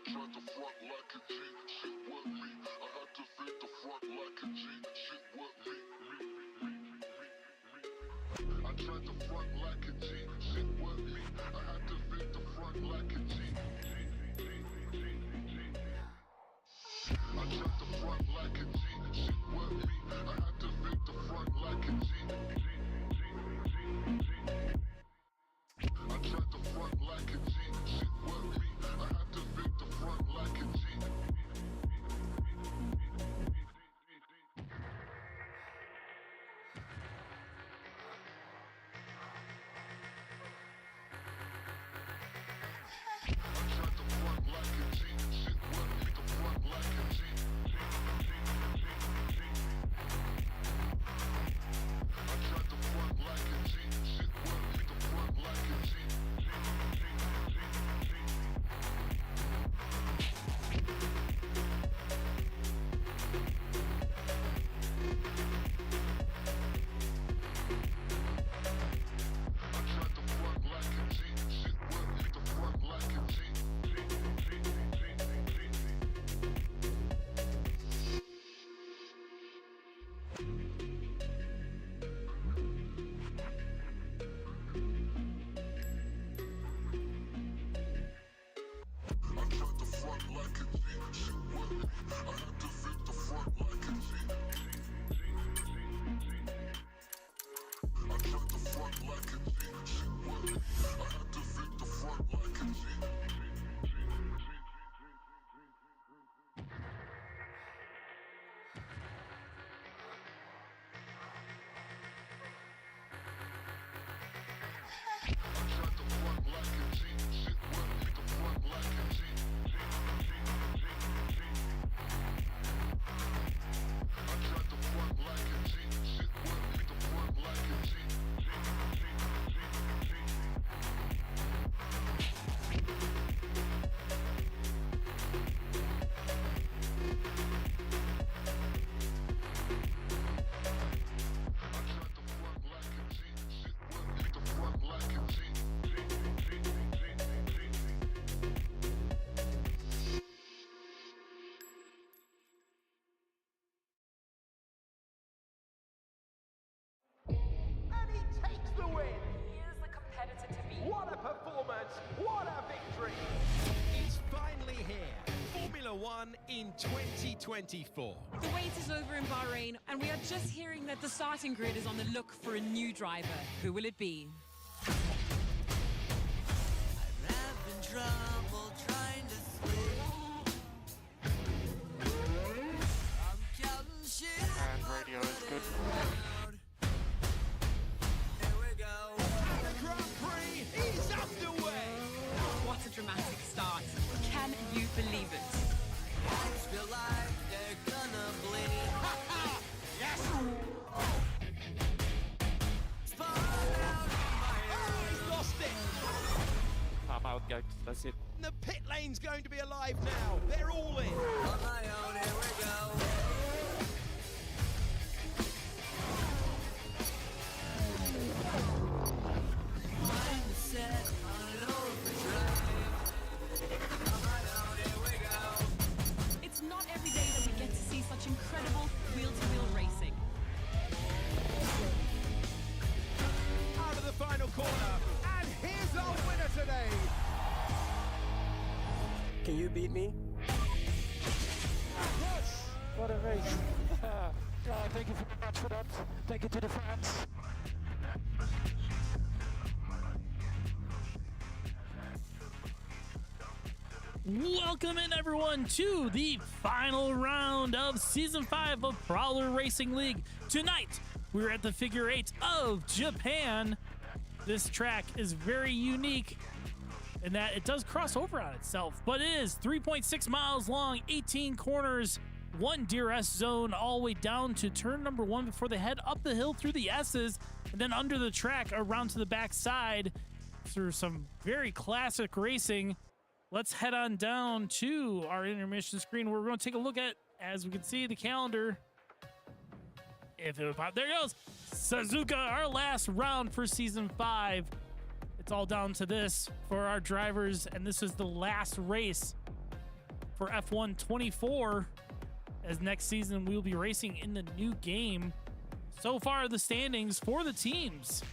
tried to front like a G, shit with me. I had to fake the front like a G, shit with me. I tried to front like a G, shit with me. I had to fake the front like a G. I tried to front like a G, shit with me. I had to fake the front like a G. I tried to front like a G, shit with me. I had to fake the front like a G. What a performance! What a victory! It's finally here. Formula One in 2024. The wait is over in Bahrain, and we are just hearing that the starting grid is on the look for a new driver. Who will it be? I'm having trouble trying to sleep. I'm counting shit. And radio is good. Here we go. The Grand Prix is underway. What a dramatic start. Can you believe it? I feel like they're gonna bleed. Yes! Spawn out my He's lost it. I'm out, guys. That's it. The pit lane's going to be alive now. They're all in. on my own. Here we go. I'm set on an overdrive. On my own. Here we go. It's not every day that we get to see such incredible wheel-to-wheel racing. Out of the final corner. And here's our winner today! Can you beat me? Yes! What a race. Thank you very much for that. Thank you to the fans. Welcome in, everyone, to the final round of Season 5 of Prowler Racing League. Tonight, we're at the Figure 8 of Japan. This track is very unique in that it does cross over on itself, but it is 3.6 miles long, 18 corners, one DRS zone all the way down to turn number 1 before they head up the hill through the S's, and then under the track around to the back side through some very classic racing. Let's head on down to our intermission screen where we're going to take a look at, as we can see, the calendar. If it would pop, there it goes. Suzuka, our last round for Season 5. It's all down to this for our drivers, and this is the last race for F1 24, as next season we'll be racing in the new game. So far, the standings for the teams: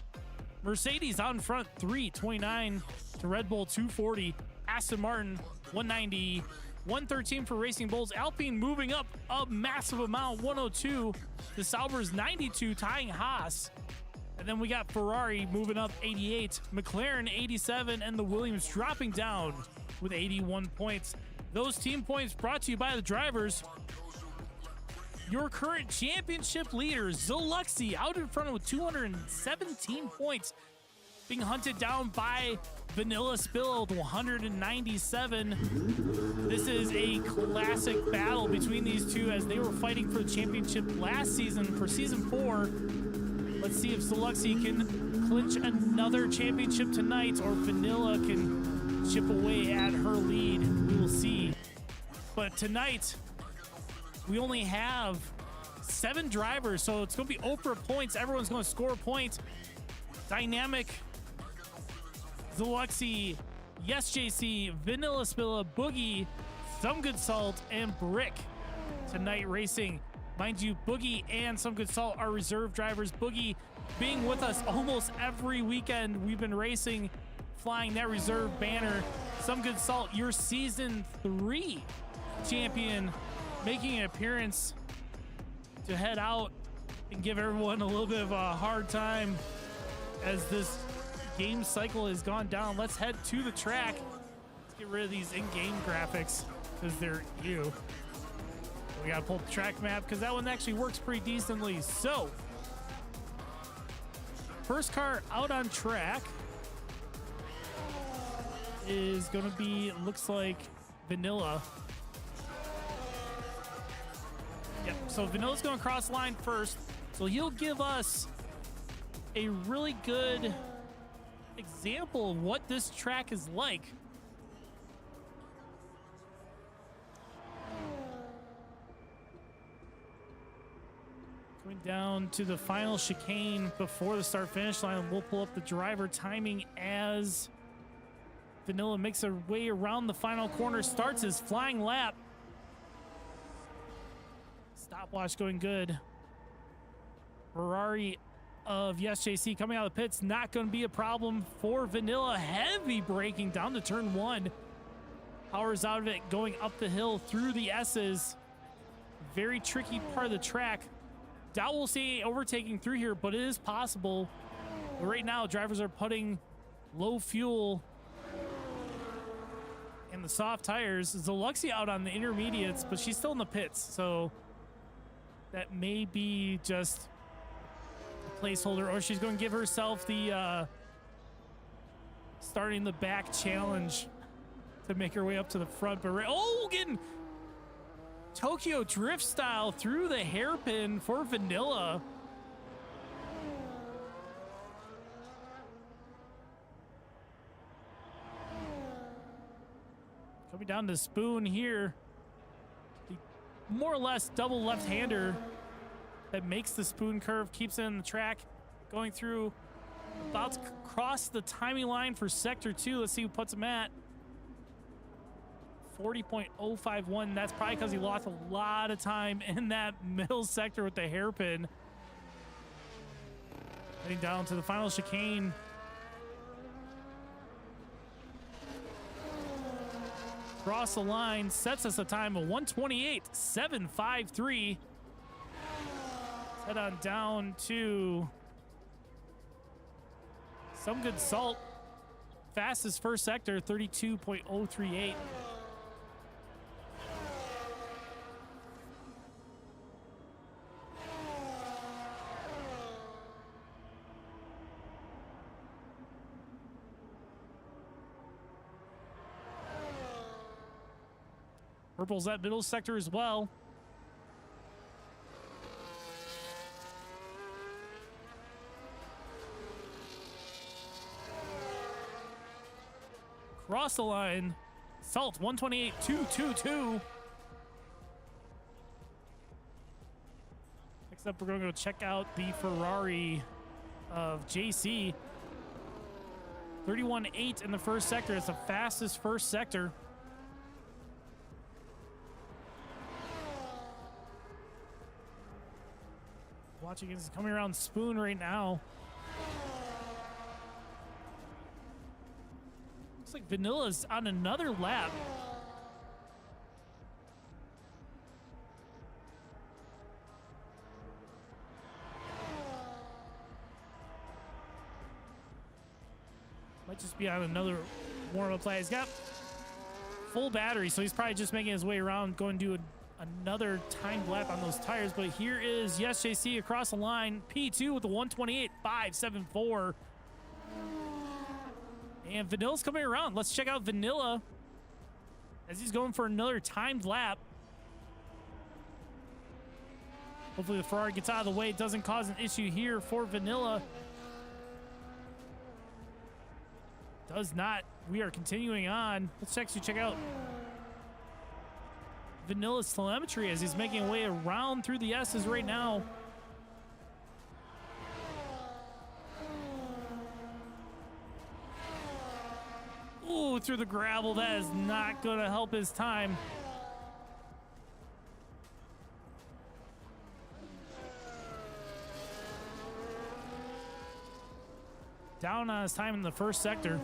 Mercedes on front, 329 to Red Bull 240. Aston Martin 190, 113 for Racing Bulls. Alpine moving up a massive amount, 102. The Saubers 92, tying Haas. And then we got Ferrari moving up 88, McLaren 87, and the Williams dropping down with 81 points. Those team points brought to you by the drivers. Your current championship leader, Zoluxi, out in front with 217 points, being hunted down by Vanilla Spill with 197. This is a classic battle between these two as they were fighting for the championship last season for season 4. Let's see if Zoluxi can clinch another championship tonight or Vanilla can chip away at her lead. We will see. But tonight, we only have 7 drivers, so it's going to be Oprah points. Everyone's going to score a point. Dynamic, Zoluxi, Yes JC, Vanilla Spilla, Boogie, Some Good Salt, and Brick tonight racing. Mind you, Boogie and Some Good Salt are reserve drivers. Boogie being with us almost every weekend we've been racing, flying that reserve banner. Some Good Salt, your season 3 champion, making an appearance to head out and give everyone a little bit of a hard time as this game cycle has gone down. Let's head to the track. Let's get rid of these in-game graphics because they're ew. We gotta pull up the track map because that one actually works pretty decently. So, first car out on track is gonna be, looks like Vanilla. Yep, so Vanilla's gonna cross line first. So he'll give us a really good example of what this track is like. Coming down to the final chicane before the start finish line, we'll pull up the driver timing as Vanilla makes her way around the final corner, starts his flying lap. Stopwatch going good. Ferrari of Yes JC coming out of the pits, not going to be a problem for Vanilla. Heavy braking down to turn 1. Powers out of it, going up the hill through the S's. Very tricky part of the track. Doubt we'll see overtaking through here, but it is possible. But right now, drivers are putting low fuel and the soft tires. Zoluxi out on the intermediates, but she's still in the pits, so that may be just placeholder, or she's going to give herself the starting the back challenge to make her way up to the front. But getting Tokyo drift style through the hairpin for Vanilla. Coming down to Spoon here, the more or less double left-hander that makes the Spoon curve, keeps it in the track, going through, about to cross the timing line for sector 2. Let's see who puts him at 40.051. That's probably because he lost a lot of time in that middle sector with the hairpin. Heading down to the final chicane. Cross the line, sets us a time of 128.753. Head on down to Some Good Salt. Fastest first sector, 32.038. Purple's that middle sector as well. Cross the line. Salt 128.222. Next up, we're going to go check out the Ferrari of JC. 31.8 in the first sector. It's the fastest first sector. Watching is coming around Spoon right now. Looks like Vanilla's on another lap. Might just be on another warm-up lap. He's got full battery, so he's probably just making his way around, going to do another timed lap on those tires. But here is Yes JC across the line, P2 with the 128.574. And Vanilla's coming around. Let's check out Vanilla as he's going for another timed lap. Hopefully the Ferrari gets out of the way. It doesn't cause an issue here for Vanilla. Does not. We are continuing on. Let's actually check out Vanilla's telemetry as he's making a way around through the S's right now. Ooh, through the gravel. That is not going to help his time. Down on his time in the first sector.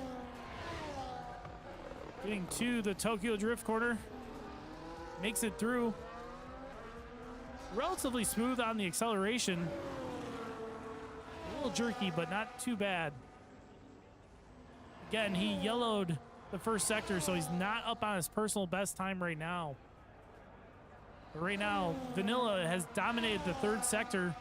Getting to the Tokyo Drift corner. Makes it through. Relatively smooth on the acceleration. A little jerky, but not too bad. Again, he yellowed the first sector, so he's not up on his personal best time right now. But right now, Vanilla has dominated the third sector.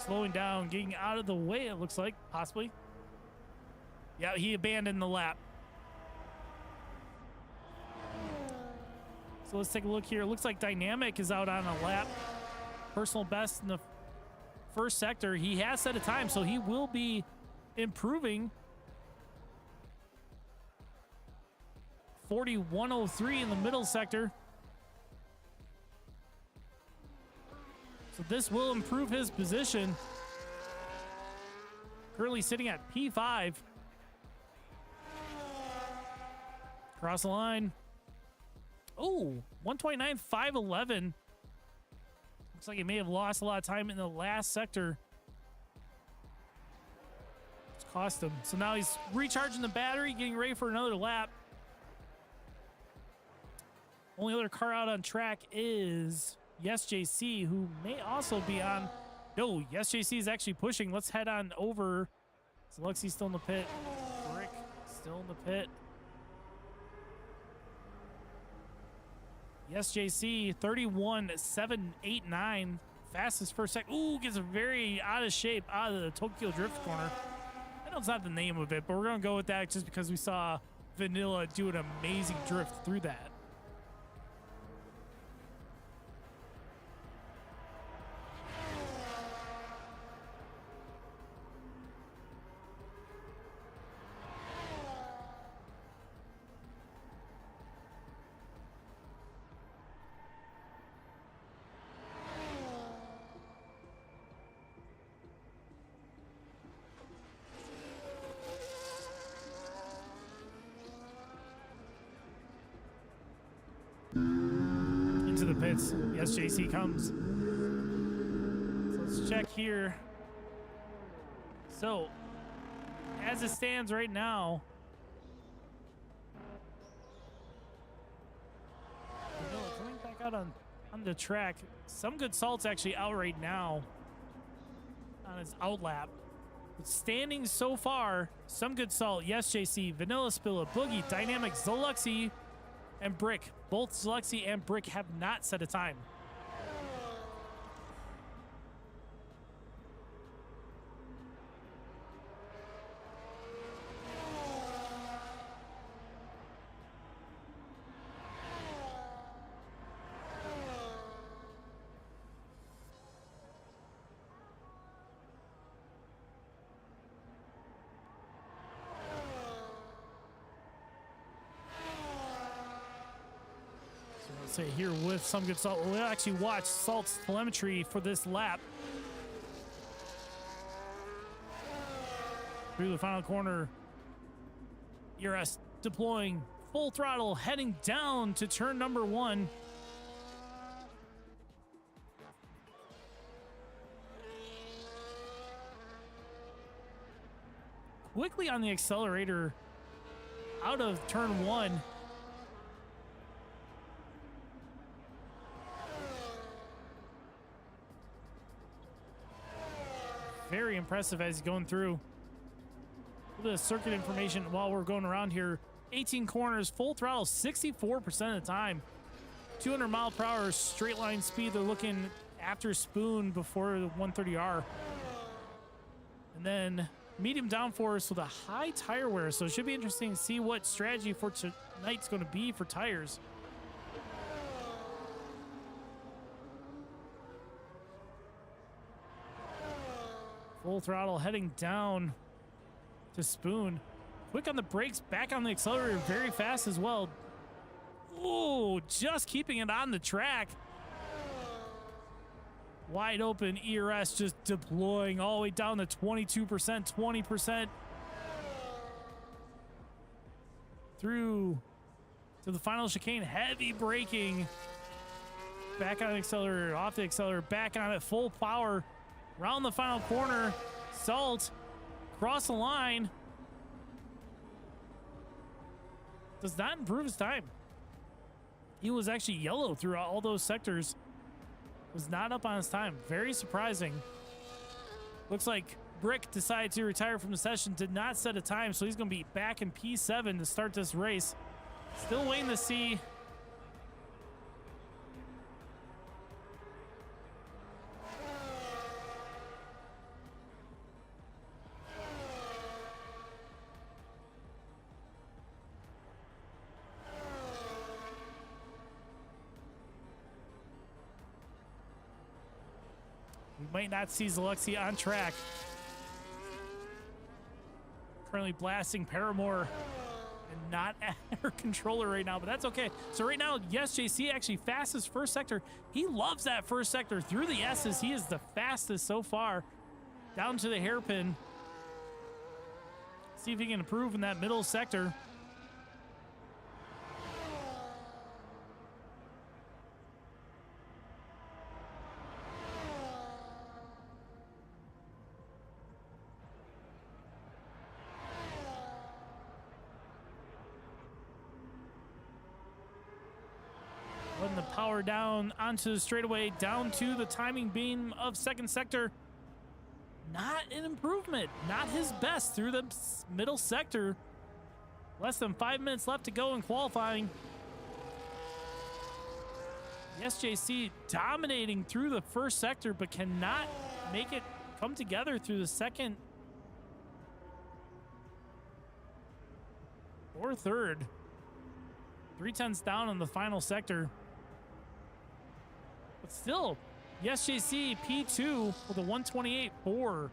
Slowing down, getting out of the way, it looks like, possibly. Yeah, he abandoned the lap. So let's take a look here. It looks like Dynamic is out on a lap. Personal best in the first sector. He has set a time, so he will be improving. 41.03 in the middle sector. So this will improve his position. Currently sitting at P5. Cross the line. Oh, 129.511. Looks like he may have lost a lot of time in the last sector. It's cost him. So now he's recharging the battery, getting ready for another lap. Only other car out on track is Yes JC, who may also be on. No, Yes JC is actually pushing. Let's head on over. So Luxie's still in the pit. Rick still in the pit. Yes JC 31.789. Fastest first sector. Ooh, gets very out of shape out of the Tokyo Drift corner. I know it's not the name of it, but we're going to go with that just because we saw Vanilla do an amazing drift through that. Into the pits. Yes, JC comes. So let's check here. So, as it stands right now, coming back out on the track. Some good salt's actually out right now on his outlap. But standing so far, some good salt. Yes, JC, Vanilla Spilla, Boogie, Dynamic, Zoluxi, and Brick. Both Zoluxi and Brick have not set a time. Say here with some good salt. We'll actually watch Salt's telemetry for this lap. Through the final corner, ERS deploying full throttle, heading down to turn number 1. Quickly on the accelerator out of turn 1. Very impressive as he's going through. A little bit of circuit information while we're going around here. 18 corners, full throttle, 64% of the time. 200 mile per hour straight line speed. They're looking after Spoon before the 130R. And then medium downforce with a high tire wear. So it should be interesting to see what strategy for tonight's going to be for tires. Full throttle heading down to Spoon. Quick on the brakes, back on the accelerator very fast as well. Ooh, just keeping it on the track. Wide open ERS just deploying all the way down to 22%, 20%. Through to the final chicane, heavy braking. Back on the accelerator, off the accelerator, back on it, full power. Round the final corner, Salt, cross the line. Does not improve his time. He was actually yellow throughout all those sectors. Was not up on his time. Very surprising. Looks like Brick decided to retire from the session, did not set a time, so he's going to be back in P7 to start this race. Still waiting to see we might not see Zalexi on track. Currently blasting Paramore and not at her controller right now, but that's okay. So right now, yes, JC actually fastest first sector. He loves that first sector through the S's. He is the fastest so far down to the hairpin. See if he can improve in that middle sector. Letting the power down onto the straightaway, down to the timing beam of second sector. Not an improvement. Not his best through the middle sector. Less than 5 minutes left to go in qualifying. The SJC dominating through the first sector, but cannot make it come together through the second or third. 3/10 down on the final sector. But still, the SJC P2 with a 128.4.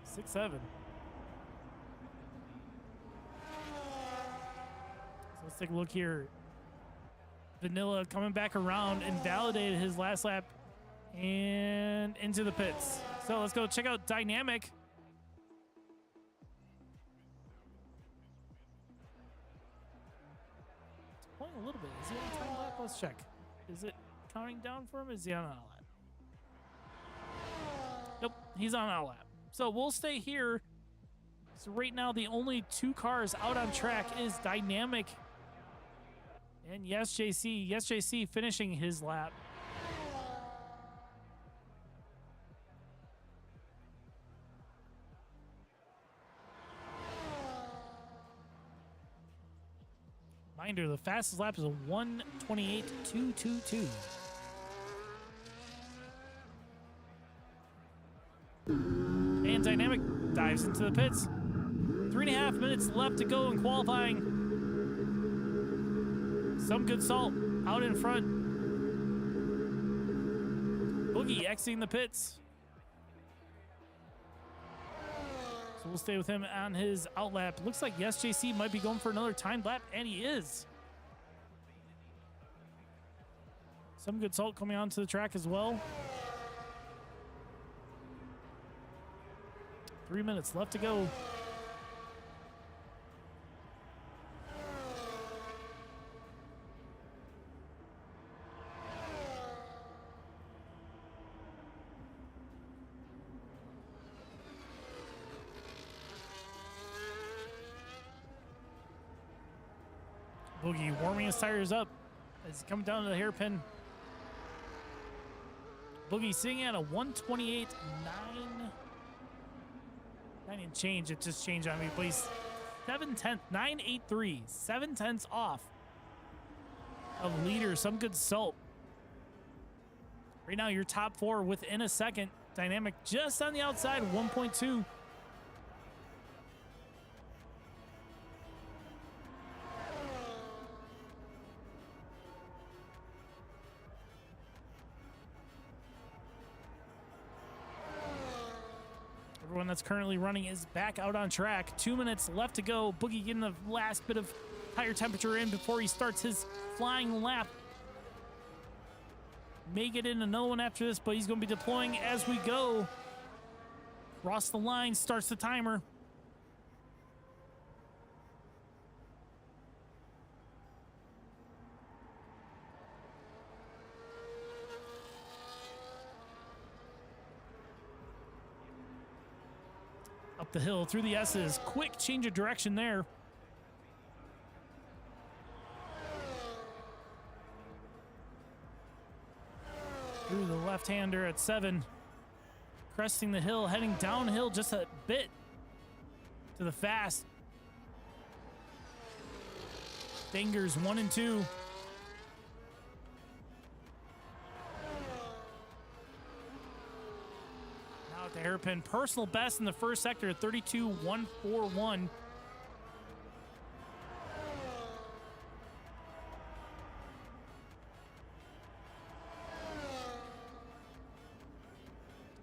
6.7. So let's take a look here. Vanilla coming back around and validated his last lap and into the pits. So let's go check out Dynamic. It's playing a little bit. Is he on time lap? Let's check. Is it counting down for him? Is he on out lap? Nope, he's on out lap. So we'll stay here. So right now, the only two cars out on track is Dynamic and Yes JC. Yes JC finishing his lap. Reminder, the fastest lap is a 1:28.222. And Dynamic dives into the pits. 3.5 minutes left to go in qualifying. Some good Salt out in front. Boogie exiting the pits. So we'll stay with him on his out lap. Looks like Yes JC might be going for another timed lap, and he is. Some good Salt coming onto the track as well. 3 minutes left to go. Boogie warming his tires up as he comes down to the hairpin. Boogie sitting at a 128.9 and change. It just changed on me, but he's 7/10, 9.83, 7/10 off of leader. Some good salt. Right now, your top four within a second. Dynamic just on the outside, 1.2. Everyone that's currently running is back out on track. 2 minutes left to go. Boogie getting the last bit of tire temperature in before he starts his flying lap. May get in another one after this, but he's going to be deploying as we go. Cross the line, starts the timer. Up the hill through the S's. Quick change of direction there. Through the left-hander at 7. Cresting the hill, heading downhill just a bit to the fast. Fingers 1 and 2. Now at the hairpin. Personal best in the first sector at 32.141.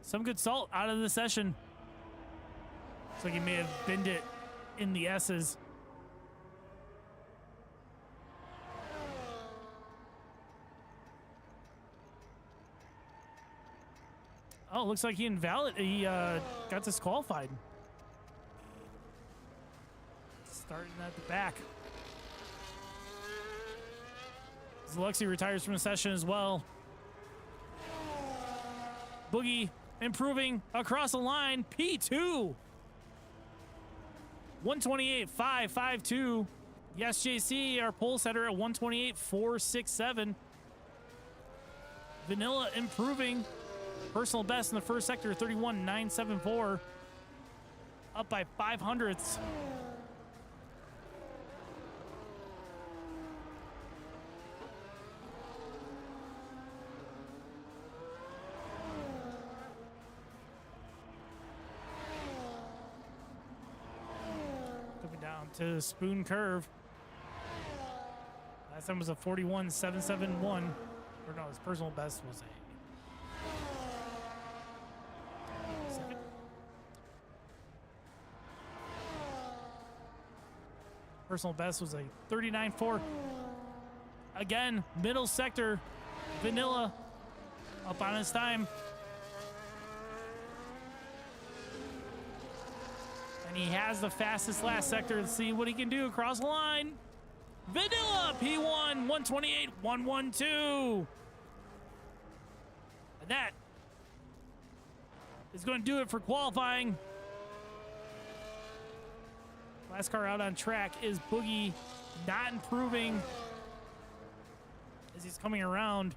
Some good salt out of the session. Looks like he may have binned it in the S's. Oh, looks like he got disqualified. Starting at the back. Alexi retires from the session as well. Boogie improving across the line. P2. 128.552. Yes, JC, our pole setter at 128.467. Vanilla improving. Personal best in the first sector, 31.974. Up by 0.05. Coming down to the spoon curve. Last time was a 41.771. Or no, his personal best was a second. Personal best was a 39.4. Again, middle sector, Vanilla up on his time. And he has the fastest last sector. Let's see what he can do across the line. Vanilla P1 128.112. And that is going to do it for qualifying. Last car out on track is Boogie, not improving as he's coming around.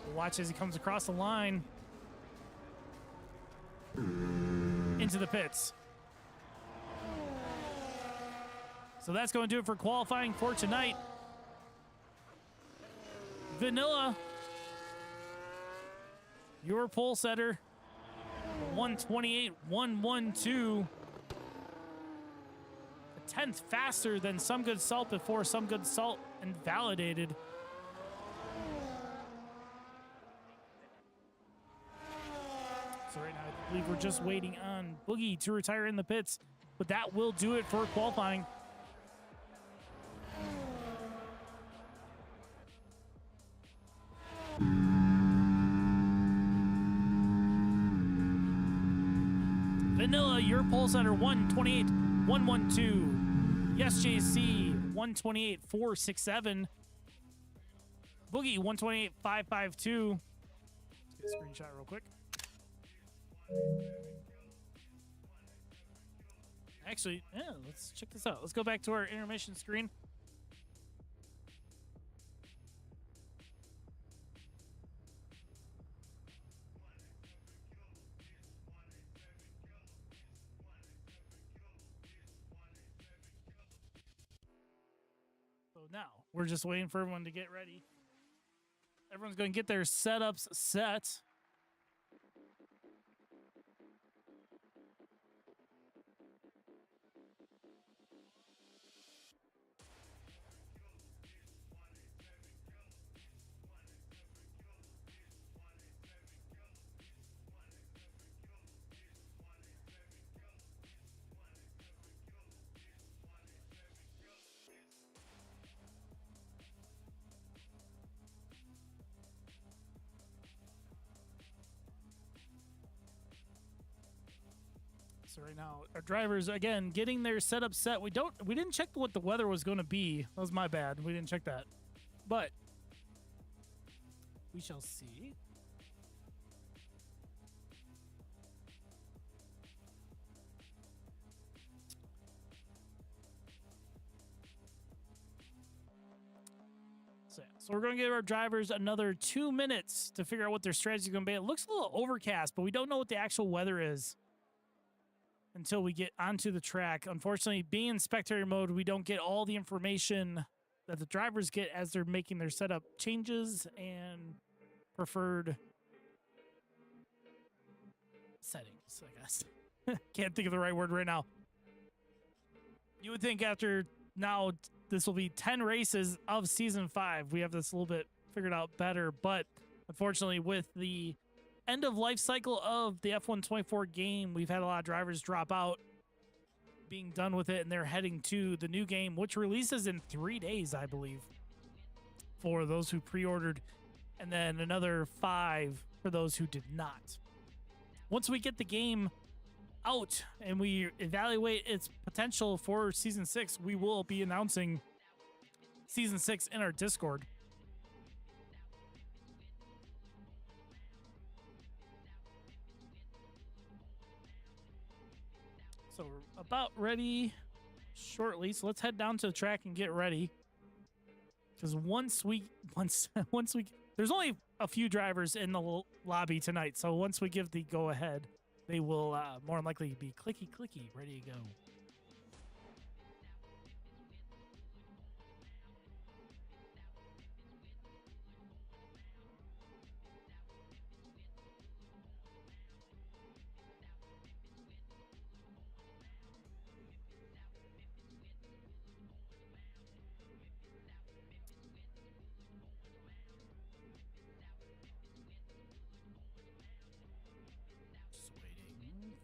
We'll watch as he comes across the line into the pits. So that's going to do it for qualifying for tonight. Vanilla, your pole setter, 128.112. A tenth faster than Some Good Salt before Some Good Salt invalidated. So right now, I believe we're just waiting on Boogie to retire in the pits, but that will do it for qualifying. Vanilla, your pole setter, 128.112. Yes, JC, 128.467. Boogie, 128.552. Let's get a screenshot real quick. Actually, yeah, let's check this out. Let's go back to our intermission screen. So now we're just waiting for everyone to get ready. Everyone's going to get their setups set. So right now, our drivers again getting their setup set. We didn't check what the weather was going to be. That was my bad. We didn't check that, but we shall see. So we're going to give our drivers another 2 minutes to figure out what their strategy is going to be. It looks a little overcast, but we don't know what the actual weather is until we get onto the track. Unfortunately, being in spectator mode, we don't get all the information that the drivers get as they're making their setup changes and preferred settings, I guess. Can't think of the right word right now. You would think after now, this will be 10 races of Season 5. We have this a little bit figured out better, but unfortunately, with the end of life cycle of the F124 game, we've had a lot of drivers drop out, being done with it, and they're heading to the new game, which releases in 3 days, I believe, for those who pre-ordered, and then another 5 for those who did not. Once we get the game out and we evaluate its potential for Season 6, we will be announcing Season 6 in our Discord. So we're about ready shortly. So let's head down to the track and get ready. Because once we there's only a few drivers in the lobby tonight. So once we give the go ahead, they will more than likely be clicky, ready to go.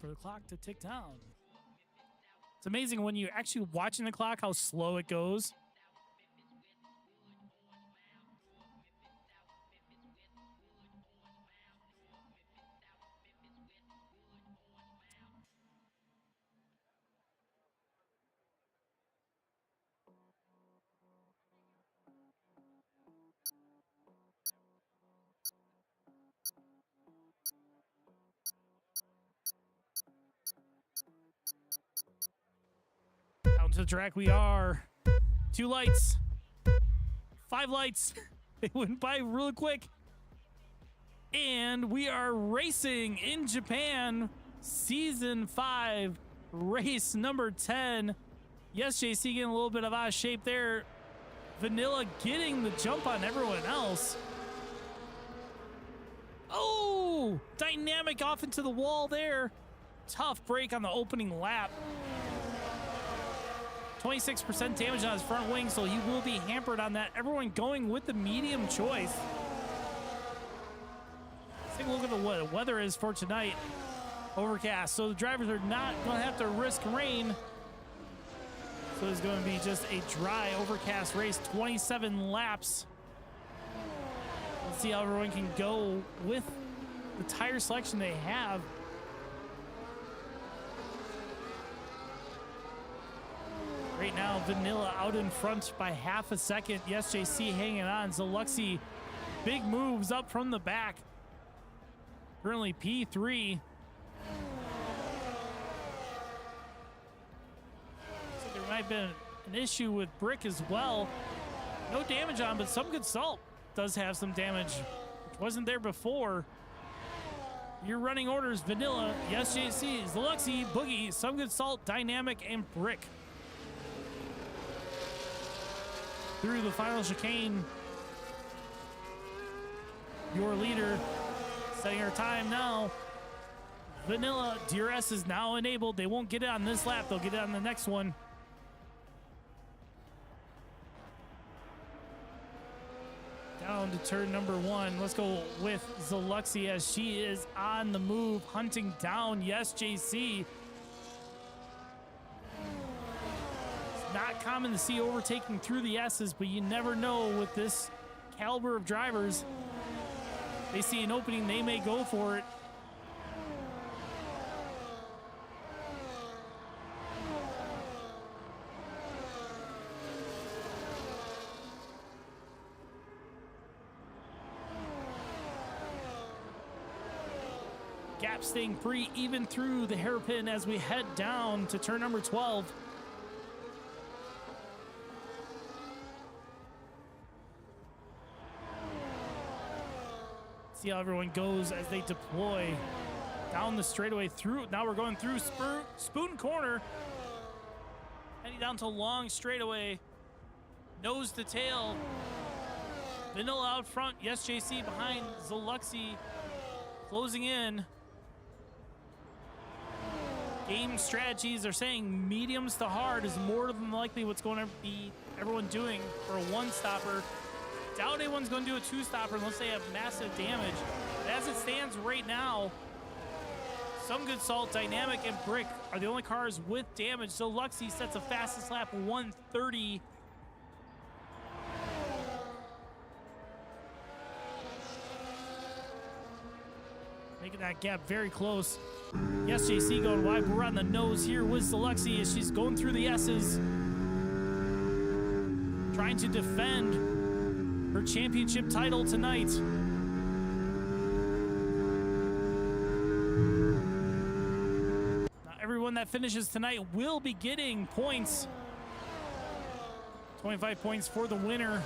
For the clock to tick down. It's amazing when you're actually watching the clock how slow it goes. To the track we are. 2 lights, 5 lights. It went by really quick, and we are racing in Japan. Season 5, race number 10. Yes, JC getting a little bit of out of shape there. Vanilla getting the jump on everyone else. Oh, dynamic off into the wall there. Tough break on the opening lap. 26% damage on his front wing, so he will be hampered on that. Everyone going with the medium choice. Let's take a look at the weather is for tonight. Overcast, so the drivers are not going to have to risk rain. So it's going to be just a dry, overcast race, 27 laps. Let's see how everyone can go with the tire selection they have. Right now, Vanilla out in front by half a second. Yes, JC hanging on. Zaluxi, big moves up from the back. Currently P3. might have been an issue with Brick as well. No damage on, but Some Good Salt does have some damage, which wasn't there before. Your running orders: Vanilla, Yes JC, Zaluxy, Boogie, Some Good Salt, Dynamic, and Brick. Through the final chicane, your leader setting her time now. Vanilla, DRS is now enabled. They won't get it on this lap. They'll get it on the next one. Down to turn number 1. Let's go with Zaluxy as she is on the move, hunting down Yes JC. It's not common to see overtaking through the S's, but you never know with this caliber of drivers. They see an opening, they may go for it. Gap staying free even through the hairpin as we head down to turn number 12. See how everyone goes as they deploy down the straightaway through. Now we're going through Spoon Corner, heading down to long straightaway, nose to tail. Vanilla out front, Yes JC behind Zaluxy, closing in. Game strategies are saying mediums to hard is more than likely what's going to be everyone doing for a one-stopper. Doubt anyone's going to do a two-stopper unless they have massive damage. But as it stands right now, Some Good Salt, Dynamic, and Brick are the only cars with damage. So Luxy sets the fastest lap, 130. Making that gap very close. Yes, JC going wide. We're on the nose here with Zaluxy as she's going through the S's, trying to defend her championship title tonight. Now, everyone that finishes tonight will be getting points. 25 points for the winner.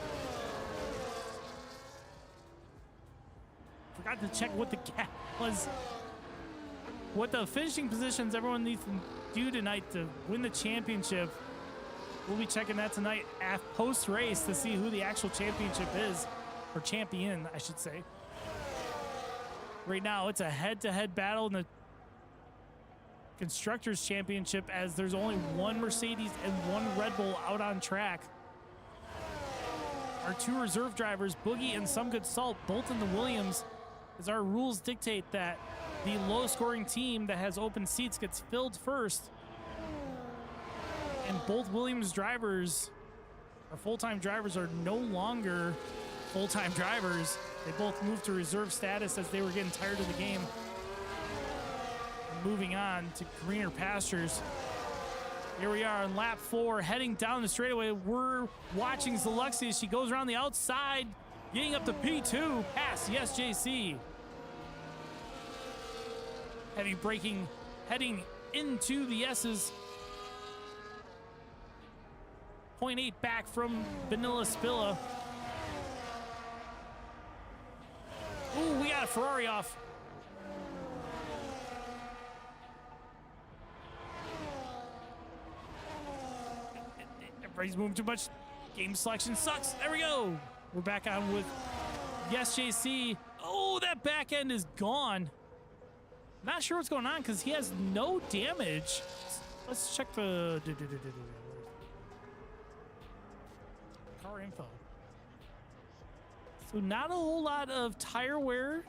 Forgot to check what the gap was. What the finishing positions everyone needs to do tonight to win the championship. We'll be checking that tonight at post-race to see who the actual championship is, or champion, I should say. Right now, it's a head-to-head battle in the Constructors' Championship as there's only one Mercedes and one Red Bull out on track. Our two reserve drivers, Boogie and Some Good Salt, both in the Williams, as our rules dictate that the low-scoring team that has open seats gets filled first. And both Williams drivers, our full-time drivers, are no longer full-time drivers. They both moved to reserve status as they were getting tired of the game. Moving on to greener pastures. Here we are on lap 4, heading down the straightaway. We're watching Zaluxy as she goes around the outside, getting up to P2, past Yes JC. Heavy braking, heading into the S's. 0.8 back from Vanilla Spilla. Ooh, we got a Ferrari off. Everybody's moving too much. Game selection sucks. There we go. We're back on with Yes JC. Oh, that back end is gone. Not sure what's going on because he has no damage. Let's check the car info. So not a whole lot of tire wear.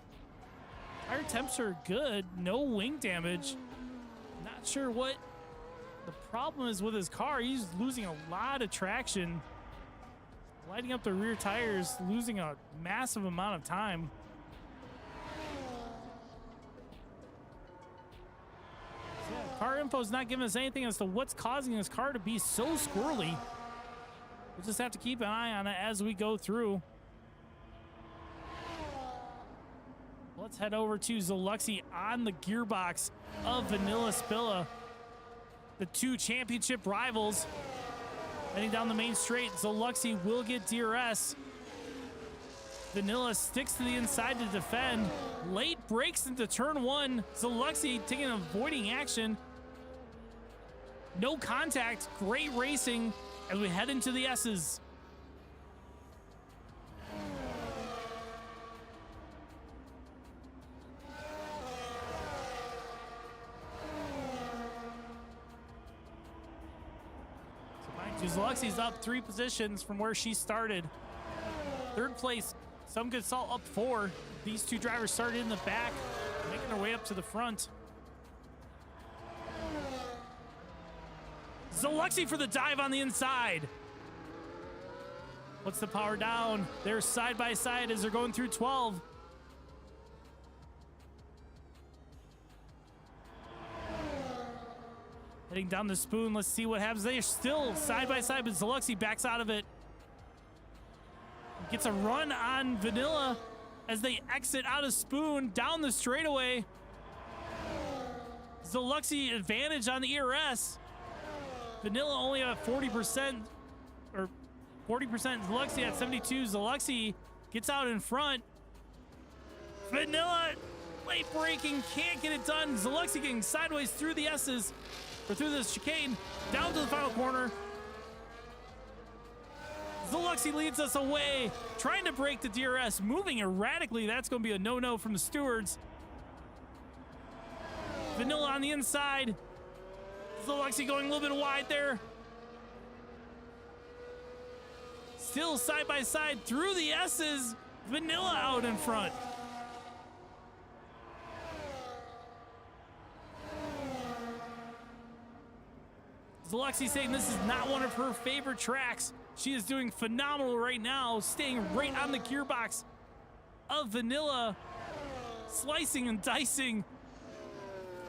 Tire temps are good. No wing damage. Not sure what the problem is with his car. He's losing a lot of traction. Lighting up the rear tires, losing a massive amount of time. Car info is not giving us anything as to what's causing this car to be so squirrely. We'll just have to keep an eye on it as we go through. Let's head over to Zaluxy on the gearbox of Vanilla Spilla. The two championship rivals Heading down the main straight, Zoluxi will get DRS. Vanilla sticks to the inside to defend. Late breaks into turn one. Zoluxi taking an avoiding action. No contact. Great racing as we head into the S's. Zoluxi's up 3 positions from where she started. Third place, Some Good Salt up 4. These two drivers started in the back, making their way up to the front. Zoluxi for the dive on the inside. Puts the power down. They're side by side as they're going through 12. Heading down the spoon. Let's see what happens. They're still side by side, but Zoluxi backs out of it. Gets a run on Vanilla as they exit out of spoon down the straightaway. Zoluxi advantage on the ERS. Vanilla only at 40%, or 40%. Zoluxi at 72. Zoluxi gets out in front. Vanilla late braking, can't get it done. Zoluxi getting sideways through the S's, or through this chicane, down to the final corner. Zoluxi leads us away, trying to break the DRS, moving erratically. That's going to be a no-no from the stewards. Vanilla on the inside. Zoluxi going a little bit wide there. Still side by side through the S's. Vanilla out in front. Zoluxi saying this is not one of her favorite tracks. She is doing phenomenal right now, staying right on the gearbox of Vanilla, slicing and dicing,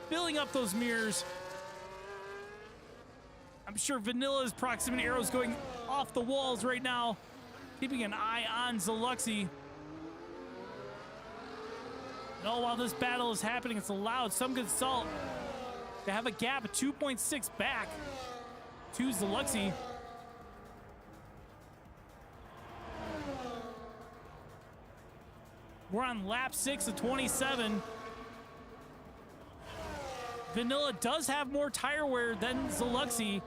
filling up those mirrors. I'm sure Vanilla's proximity arrows going off the walls right now, keeping an eye on Zoluxi. And all while this battle is happening, it's allowed Some Good Salt to have a gap of 2.6 back to Zoluxi. We're on lap 6 of 27. Vanilla does have more tire wear than Zoluxi.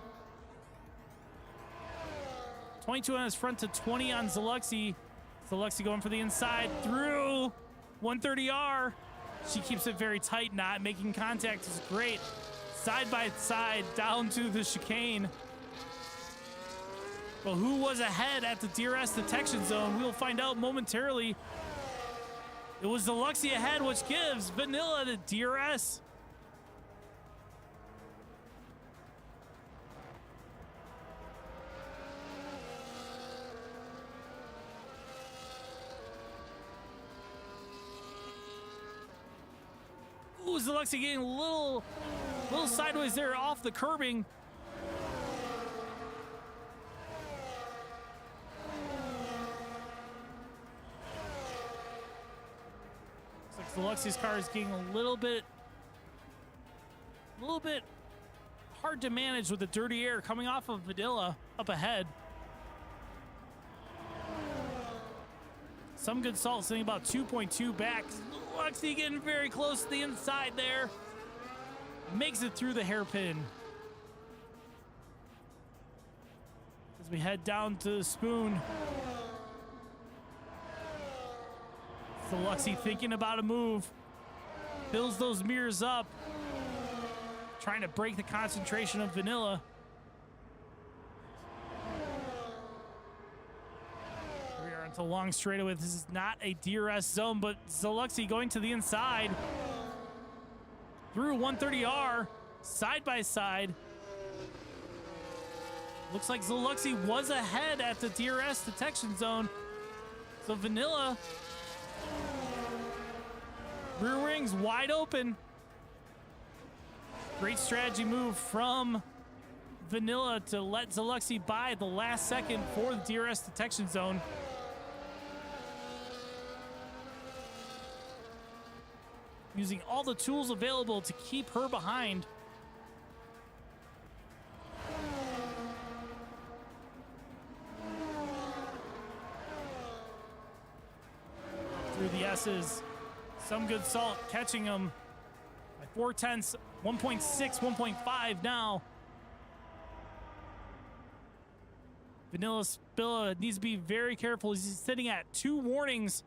22 on his front to 20 on Zoluxi. Zoluxi going for the inside through 130R. She keeps it very tight, not making contact is great. Side by side down to the chicane. But who was ahead at the DRS detection zone? We'll find out momentarily. It was Zoluxi ahead, which gives Vanilla the DRS. Ooh, Zoluxi getting a little sideways there off the curbing. Looks like Zoluxi's car is getting a little bit hard to manage with the dirty air coming off of Vanilla up ahead. Some Good Salt sitting about 2.2 back. Zoluxi getting very close to the inside there. Makes it through the hairpin. As we head down to the spoon. Zoluxi thinking about a move. Fills those mirrors up. Trying to break the concentration of Vanilla. We are into long straightaway. This is not a DRS zone, but Zoluxi going to the inside. Through 130R. Side by side. Looks like Zoluxi was ahead at the DRS detection zone. So Vanilla, rear wings wide open. Great strategy move from Vanilla to let Zoluxi by the last second for the DRS detection zone. Using all the tools available to keep her behind. through the S's. Some Good Salt catching him by 4/10, 1.6, 1.5 now. Vanilla Spilla needs to be very careful. He's sitting at 2 warnings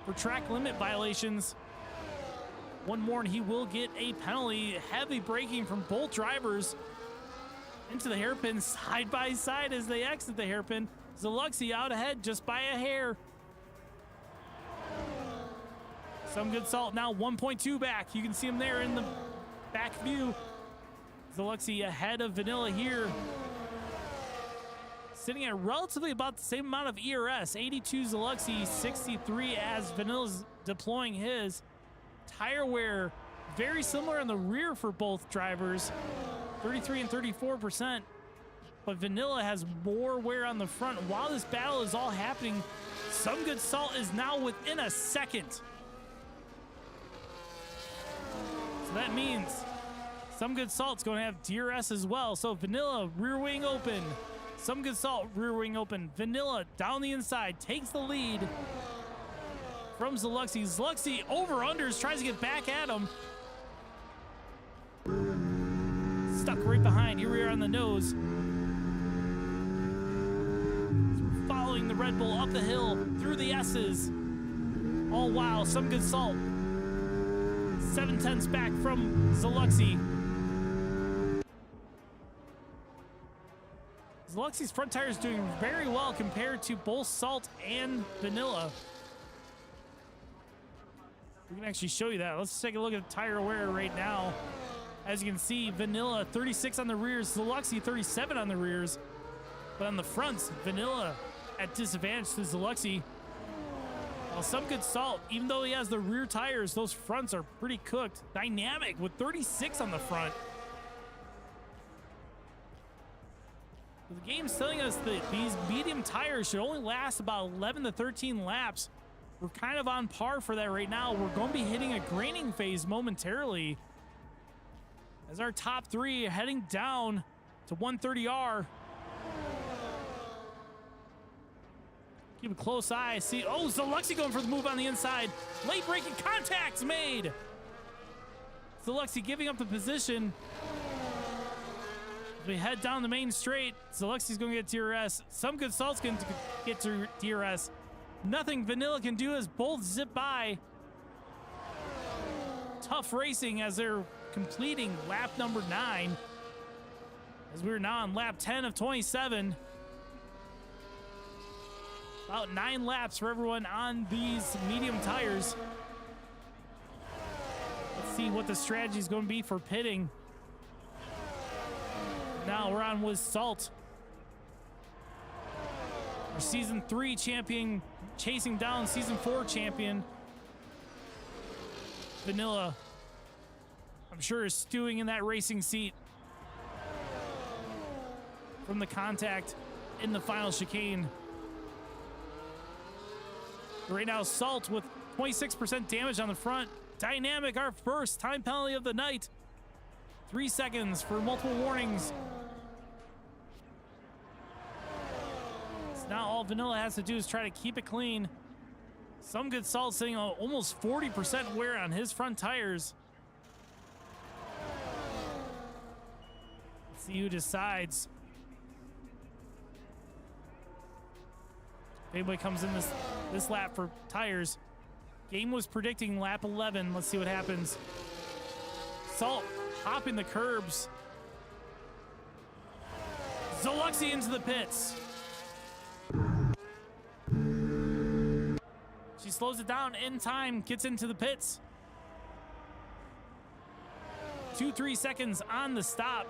for track limit violations. 1 more and he will get a penalty. Heavy braking from both drivers into the hairpin, side by side as they exit the hairpin. Zaluxy out ahead just by a hair. Some Good Salt now 1.2 back. You can see him there in the back view. Zaluxy ahead of Vanilla here. Sitting at relatively about the same amount of ERS. 82 Zaluxy, 63 as Vanilla's deploying his. Tire wear very similar in the rear for both drivers. 33 and 34%. But Vanilla has more wear on the front. While this battle is all happening, Some Good Salt is now within a second. So that means Some Good Salt's going to have DRS as well. So Vanilla rear wing open. Some Good Salt rear wing open. Vanilla down the inside takes the lead from Zaluxy. Zaluxy over-unders, tries to get back at him. Stuck right behind. Here we are on the nose. Following the Red Bull up the hill through the S's. All while Some Good Salt 7/10 back from Zaluxy. Zaluxy's front tire is doing very well compared to both Salt and Vanilla. We can actually show you that. Let's take a look at tire wear right now. As you can see, Vanilla 36 on the rears, Zaluxy 37 on the rears. But on the fronts, Vanilla at disadvantage to Zaluxy. While Some Good Salt, even though he has the rear tires, those fronts are pretty cooked. Dynamic with 36 on the front. The game's telling us that these medium tires should only last about 11 to 13 laps. We're kind of on par for that right now. We're going to be hitting a graining phase momentarily as our top 3 are heading down to 130R. Keep a close eye. See, oh, Zaluxy going for the move on the inside. Late braking contacts made. Zaluxy giving up the position. As we head down the main straight, Zaluxy's going to get DRS. Some Good Salt's going to get to DRS. Nothing Vanilla can do as both zip by. Tough racing as they're completing lap number 9. As we're now on lap 10 of 27. About 9 laps for everyone on these medium tires. Let's see what the strategy is going to be for pitting. Now we're on with Salt. Our Season 3 champion chasing down Season 4 champion Vanilla. I'm sure is stewing in that racing seat from the contact in the final chicane. Right now, Salt with 26% damage on the front. Dynamic, our first time penalty of the night. 3 seconds for multiple warnings. So now all Vanilla has to do is try to keep it clean. Some Good Salt sitting on almost 40% wear on his front tires. Let's see who decides. If anybody comes in this lap for tires. Game was predicting lap 11. Let's see what happens. Salt hopping the curbs. Zaluxy into the pits. She slows it down in time, gets into the pits. 2-3 seconds on the stop.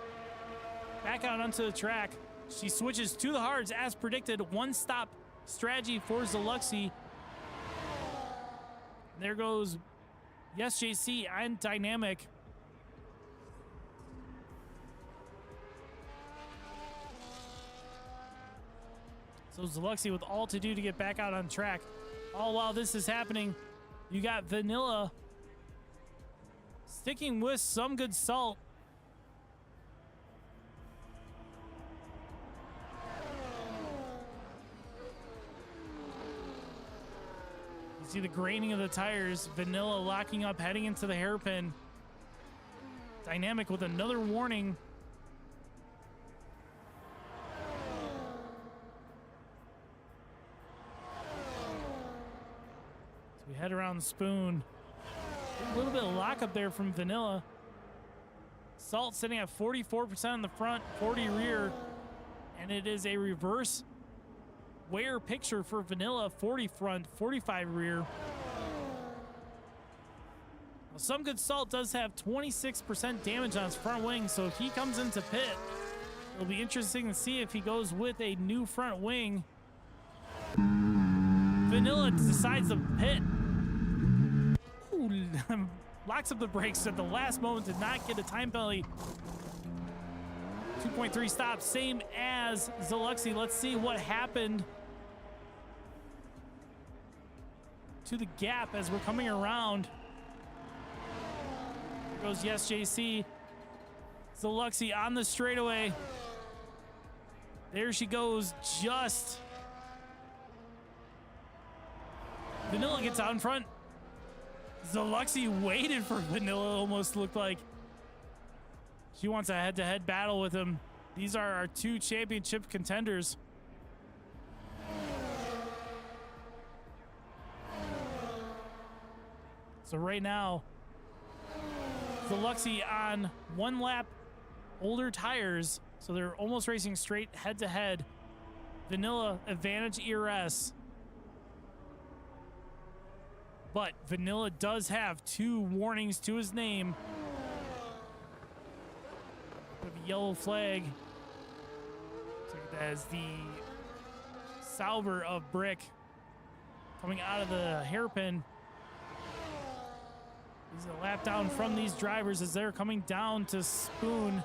Back out onto the track. She switches to the hards as predicted. 1 stop strategy for Zaluxy. There goes Yes JC and Dynamic. So Zaluxy with all to do to get back out on track. All while this is happening, you got Vanilla sticking with Some Good Salt. See the graining of the tires. Vanilla locking up, heading into the hairpin. Dynamic with another warning. So we head around the spoon. A little bit of lockup there from Vanilla. Salt sitting at 44% in the front, 40 rear. And it is a reverse wear picture for Vanilla, 40 front, 45 rear. Well, Some Good Salt does have 26% damage on his front wing, so if he comes into pit, it'll be interesting to see if he goes with a new front wing. Vanilla decides to pit. Ooh, locks up the brakes at the last moment, did not get a time penalty. 2.3 stops, same as Zaluxy. Let's see what happened to the gap as we're coming around. There goes Yes JC. Zaluxy on the straightaway. There she goes, just. Vanilla gets out in front. Zaluxy waited for Vanilla, almost looked like. She wants a head-to-head battle with him. These are our two championship contenders. So right now, Zaluxy on one lap older tires, so they're almost racing straight head-to-head. Vanilla advantage ERS. But Vanilla does have 2 warnings to his name. With a yellow flag. As the Sauber of Brick coming out of the hairpin. He's a lap down from these drivers as they're coming down to Spoon.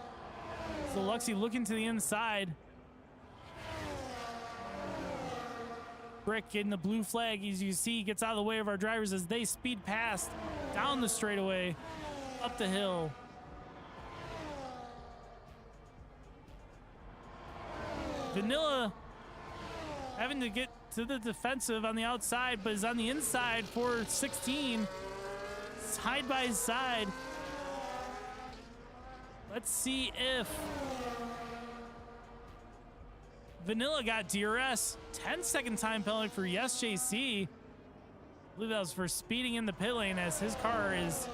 Zaluxy looking to the inside. Brick getting the blue flag, as you see, gets out of the way of our drivers as they speed past down the straightaway, up the hill. Vanilla having to get to the defensive on the outside, but is on the inside for 16. Side by side. Let's see if Vanilla got DRS. 10-second time penalty for Yes JC. I believe that was for speeding in the pit lane, as his car is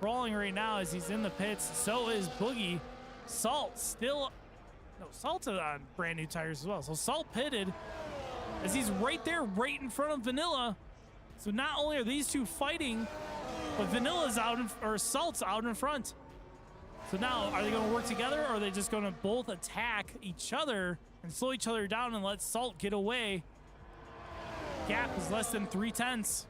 crawling right now as he's in the pits. So is Boogie. Salt still... No, Salt's on brand new tires as well. So Salt pitted as he's right there, right in front of Vanilla. So not only are these two fighting, but Vanilla's out, or Salt's out in front. So now, are they going to work together, or are they just going to both attack each other and slow each other down and let Salt get away? Gap is less than 3/10.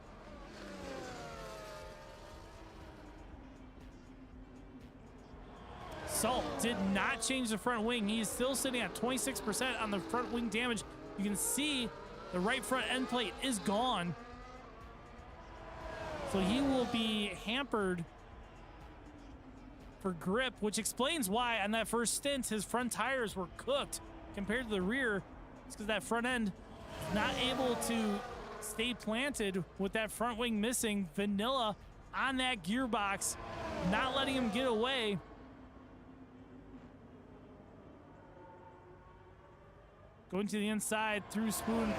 Salt did not change the front wing. He is still sitting at 26% on the front wing damage. You can see the right front end plate is gone. So he will be hampered for grip, which explains why on that first stint his front tires were cooked compared to the rear. It's because that front end is not able to stay planted with that front wing missing. Vanilla on that gearbox, not letting him get away. Going to the inside through Spoon,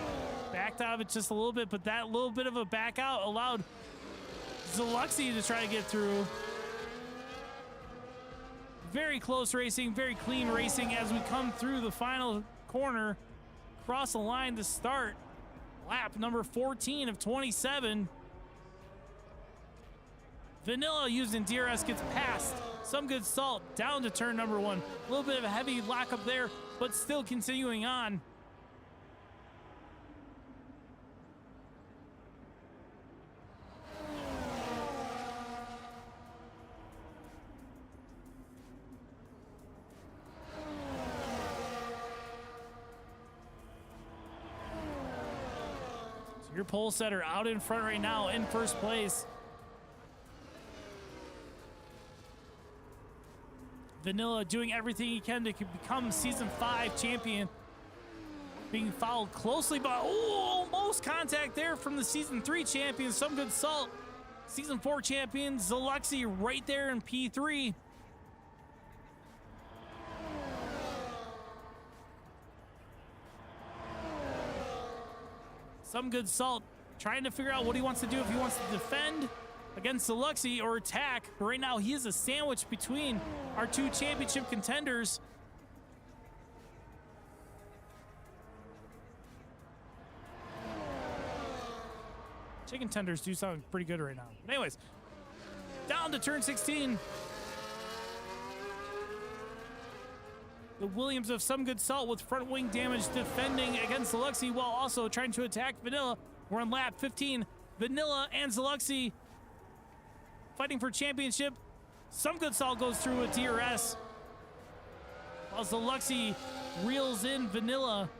backed out of it just a little bit, but that little bit of a back out allowed Zaluxy to try to get through. Very close racing, very clean racing as we come through the final corner, cross the line to start lap number 14 of 27. Vanilla using DRS gets past Some Good Salt down to turn number 1. A little bit of a heavy lockup there, but still continuing on. So your pole setter out in front right now in first place. Vanilla doing everything he can to become Season 5 champion. being followed closely by, almost contact there from the Season 3 champion, Some Good Salt. Season 4 champion, Zaluxy, right there in P3. Some Good Salt trying to figure out what he wants to do, if he wants to defend against Zaluxy or attack. But right now, he is a sandwich between our two championship contenders. Chicken tenders do sound pretty good right now. But anyways, down to turn 16. The Williams of Some Good Salt with front wing damage defending against Zaluxy while also trying to attack Vanilla. We're on lap 15. Vanilla and Zaluxy fighting for championship. Some Good Salt goes through a DRS while Zaluxy reels in Vanilla.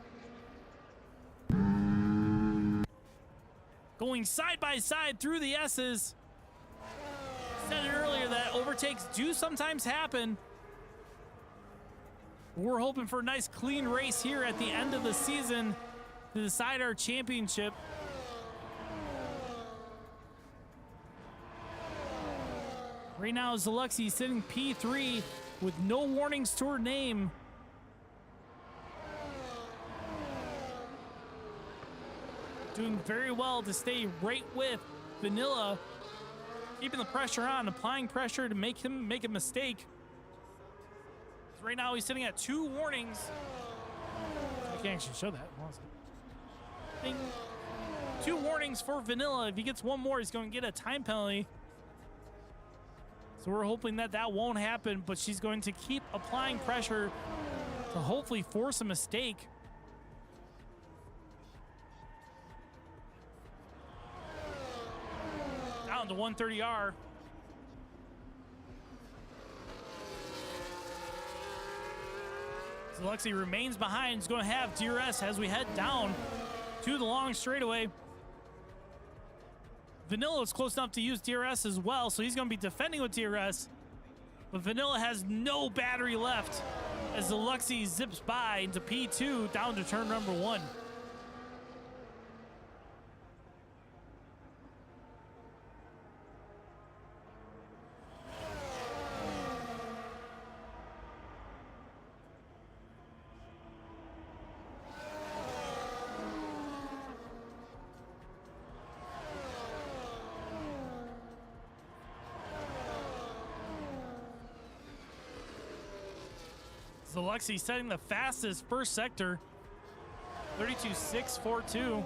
Going side by side through the S's. Said it earlier that overtakes do sometimes happen. We're hoping for a nice clean race here at the end of the season to decide our championship. Right now, Zaluxy sitting P3 with no warnings to her name. Doing very well to stay right with Vanilla, keeping the pressure on, applying pressure to make him make a mistake. Right now he's sitting at 2 warnings. I can't actually show that. Ding. 2 warnings for Vanilla. If he gets one more, he's going to get a time penalty. So we're hoping that that won't happen, but she's going to keep applying pressure to hopefully force a mistake. Down to 130R. Zaluxy remains behind. He's going to have DRS as we head down to the long straightaway. Vanilla is close enough to use DRS as well, so he's going to be defending with DRS. But Vanilla has no battery left as Zaluxy zips by into P2 down to turn number 1. Zaluxy setting the fastest first sector, 32.642.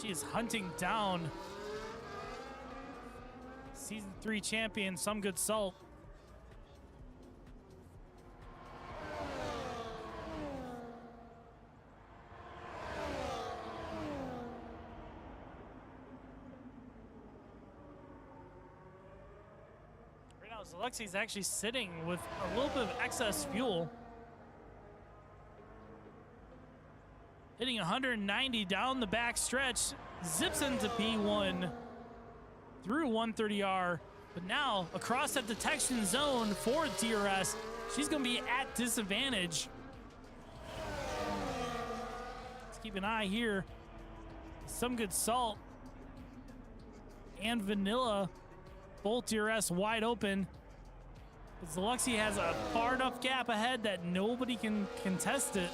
She is hunting down Season 3 champion Some Good Salt. Zaluxy's actually sitting with a little bit of excess fuel. Hitting 190 down the back stretch. Zips into P1 through 130R. But now across that detection zone for DRS, she's going to be at disadvantage. Let's keep an eye here. Some Good Salt and Vanilla, both DRS wide open. But Zaluxy has a far enough gap ahead that nobody can contest it.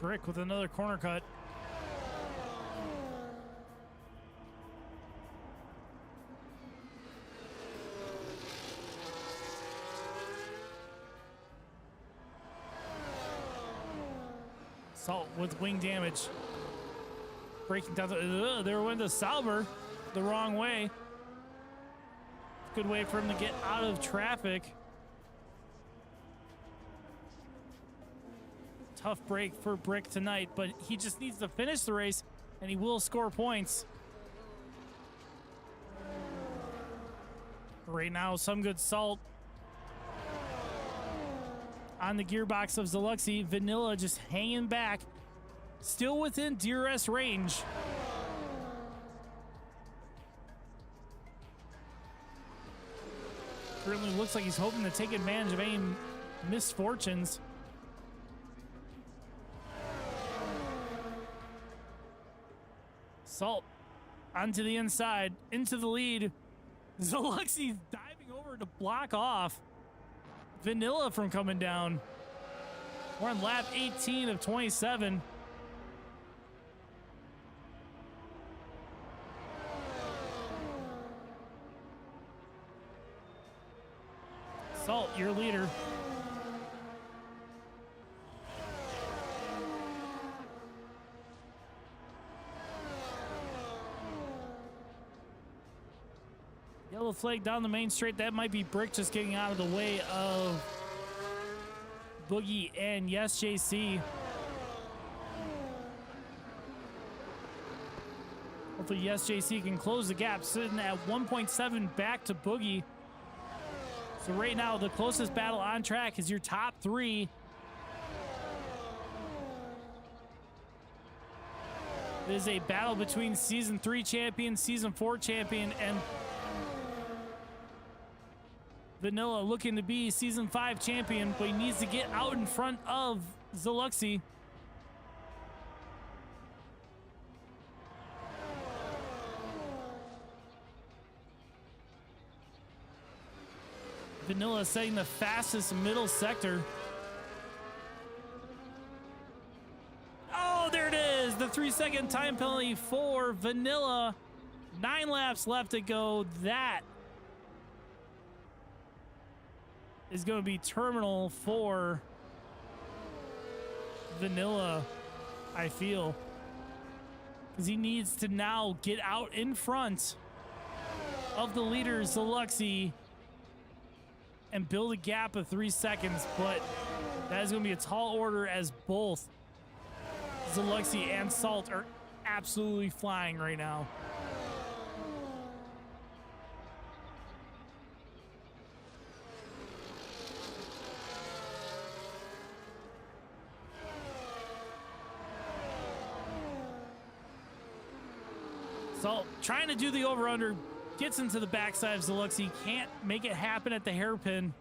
Brick with another corner cut. Salt with wing damage. Breaking down the, there went the Sauber the wrong way. Good way for him to get out of traffic. Tough break for Brick tonight, but he just needs to finish the race and he will score points. Right now, Some Good Salt on the gearbox of Zuluxi. Vanilla just hanging back, still within DRS range. Certainly looks like he's hoping to take advantage of any misfortunes. Salt onto the inside, into the lead. Zuluxi's diving over to block off Vanilla from coming down. We're on lap 18 of 27. Salt, your leader. Yellow flag down the main straight. That might be Brick just getting out of the way of Boogie and Yes JC. Hopefully Yes JC can close the gap, sitting at 1.7 back to Boogie. So right now the closest battle on track is your top three. It is a battle between Season 3 champion, Season 4 champion, and Vanilla looking to be Season 5 champion, but he needs to get out in front of Zuluxi. Vanilla setting the fastest middle sector. Oh, there it is. The 3-second time penalty for Vanilla. 9 laps left to go. That is going to be terminal for Vanilla, I feel. Because he needs to now get out in front of the leader, Zuluxi, and build a gap of 3 seconds. But that is going to be a tall order as both Zuluxi and Salt are absolutely flying right now. Salt trying to do the over-under, gets into the backside of Zuluxi, can't make it happen at the hairpin.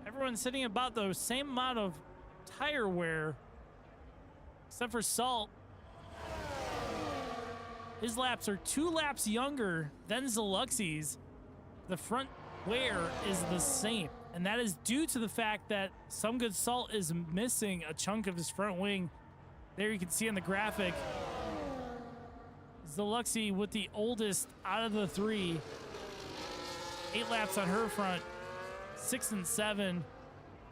Everyone's sitting about the same amount of tire wear, except for Salt. His laps are 2 laps younger than Zuluxi's. The front wear is the same, and that is due to the fact that Some Good Salt is missing a chunk of his front wing. There you can see on the graphic, Zuluxi with the oldest out of the 3. 8 laps on her front, 6 and 7.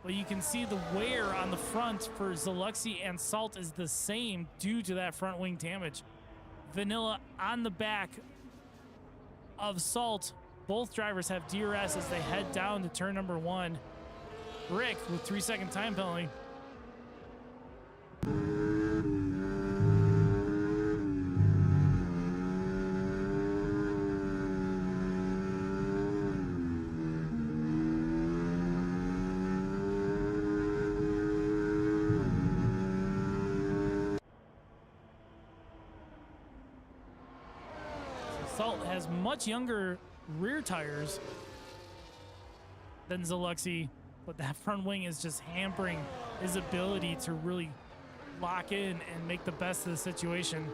But you can see the wear on the front for Zuluxi and Salt is the same due to that front wing damage. Vanilla on the back of Salt. Both drivers have DRS as they head down to turn number 1. Rick with 3-second time penalty. Salt has much younger rear tires than Zuluxi, but that front wing is just hampering his ability to really lock in and make the best of the situation.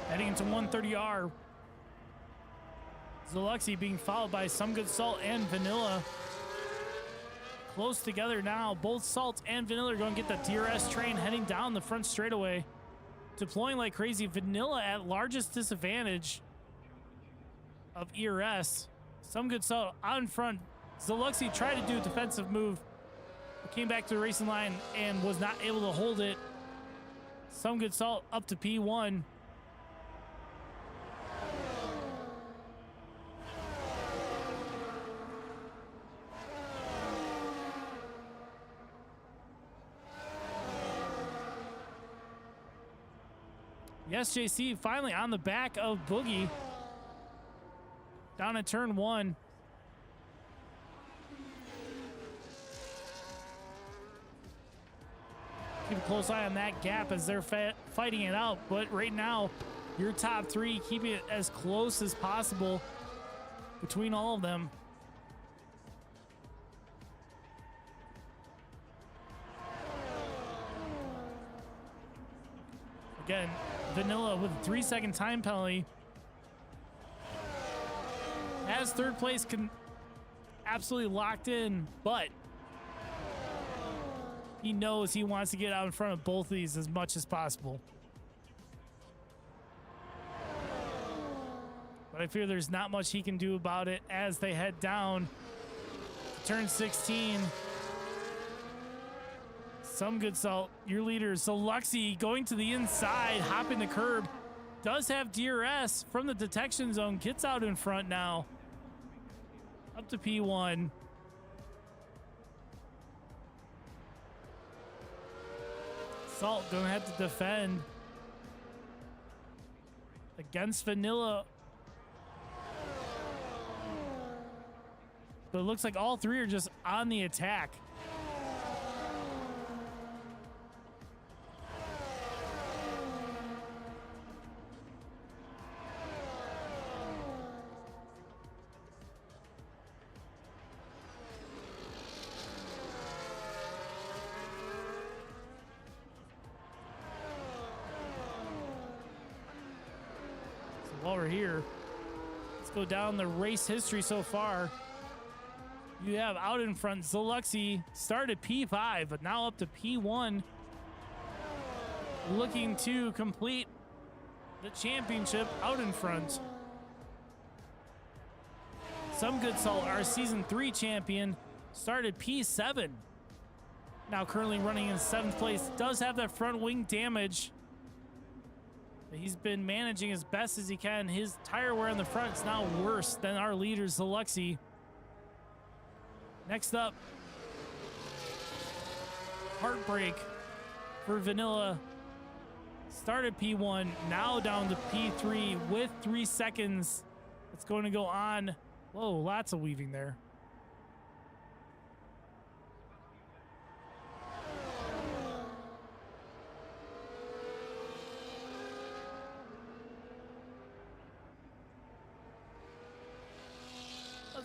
Heading into 130R. Zuluxi being followed by Some Good Salt and Vanilla. Close together now. Both Salt and Vanilla are going to get the DRS train heading down the front straightaway. Deploying like crazy. Vanilla at largest disadvantage of ERS. Some good salt out in front. Zaluxi tried to do a defensive move, but came back to the racing line and was not able to hold it. Some good salt up to P1. Yes, JC finally on the back of Boogie. Down at turn 1. Keep a close eye on that gap as they're fighting it out. But right now, your top 3, keeping it as close as possible between all of them. Again, Vanilla with a 3-second time penalty. Has third place absolutely locked in, but he knows he wants to get out in front of both of these as much as possible. But I fear there's not much he can do about it as they head down to turn 16. Some good salt. Your leader, Zaluxi, going to the inside, hopping the curb. Does have DRS from the detection zone. Gets out in front now. Up to P1. Salt gonna have to defend against Vanilla. But it looks like all 3 are just on the attack. While we're here, let's go down the race history so far. You have out in front Zaluxi, started P5, but now up to P1. Looking to complete the championship out in front. Some good salt, our season 3 champion, started P7. Now currently running in 7th place. Does have that front wing damage. He's been managing as best as he can. His tire wear on the front is now worse than our leader, Zaluxi. Next up, heartbreak for Vanilla. Started P1, now down to P3 with 3 seconds. It's going to go on. Whoa, lots of weaving there.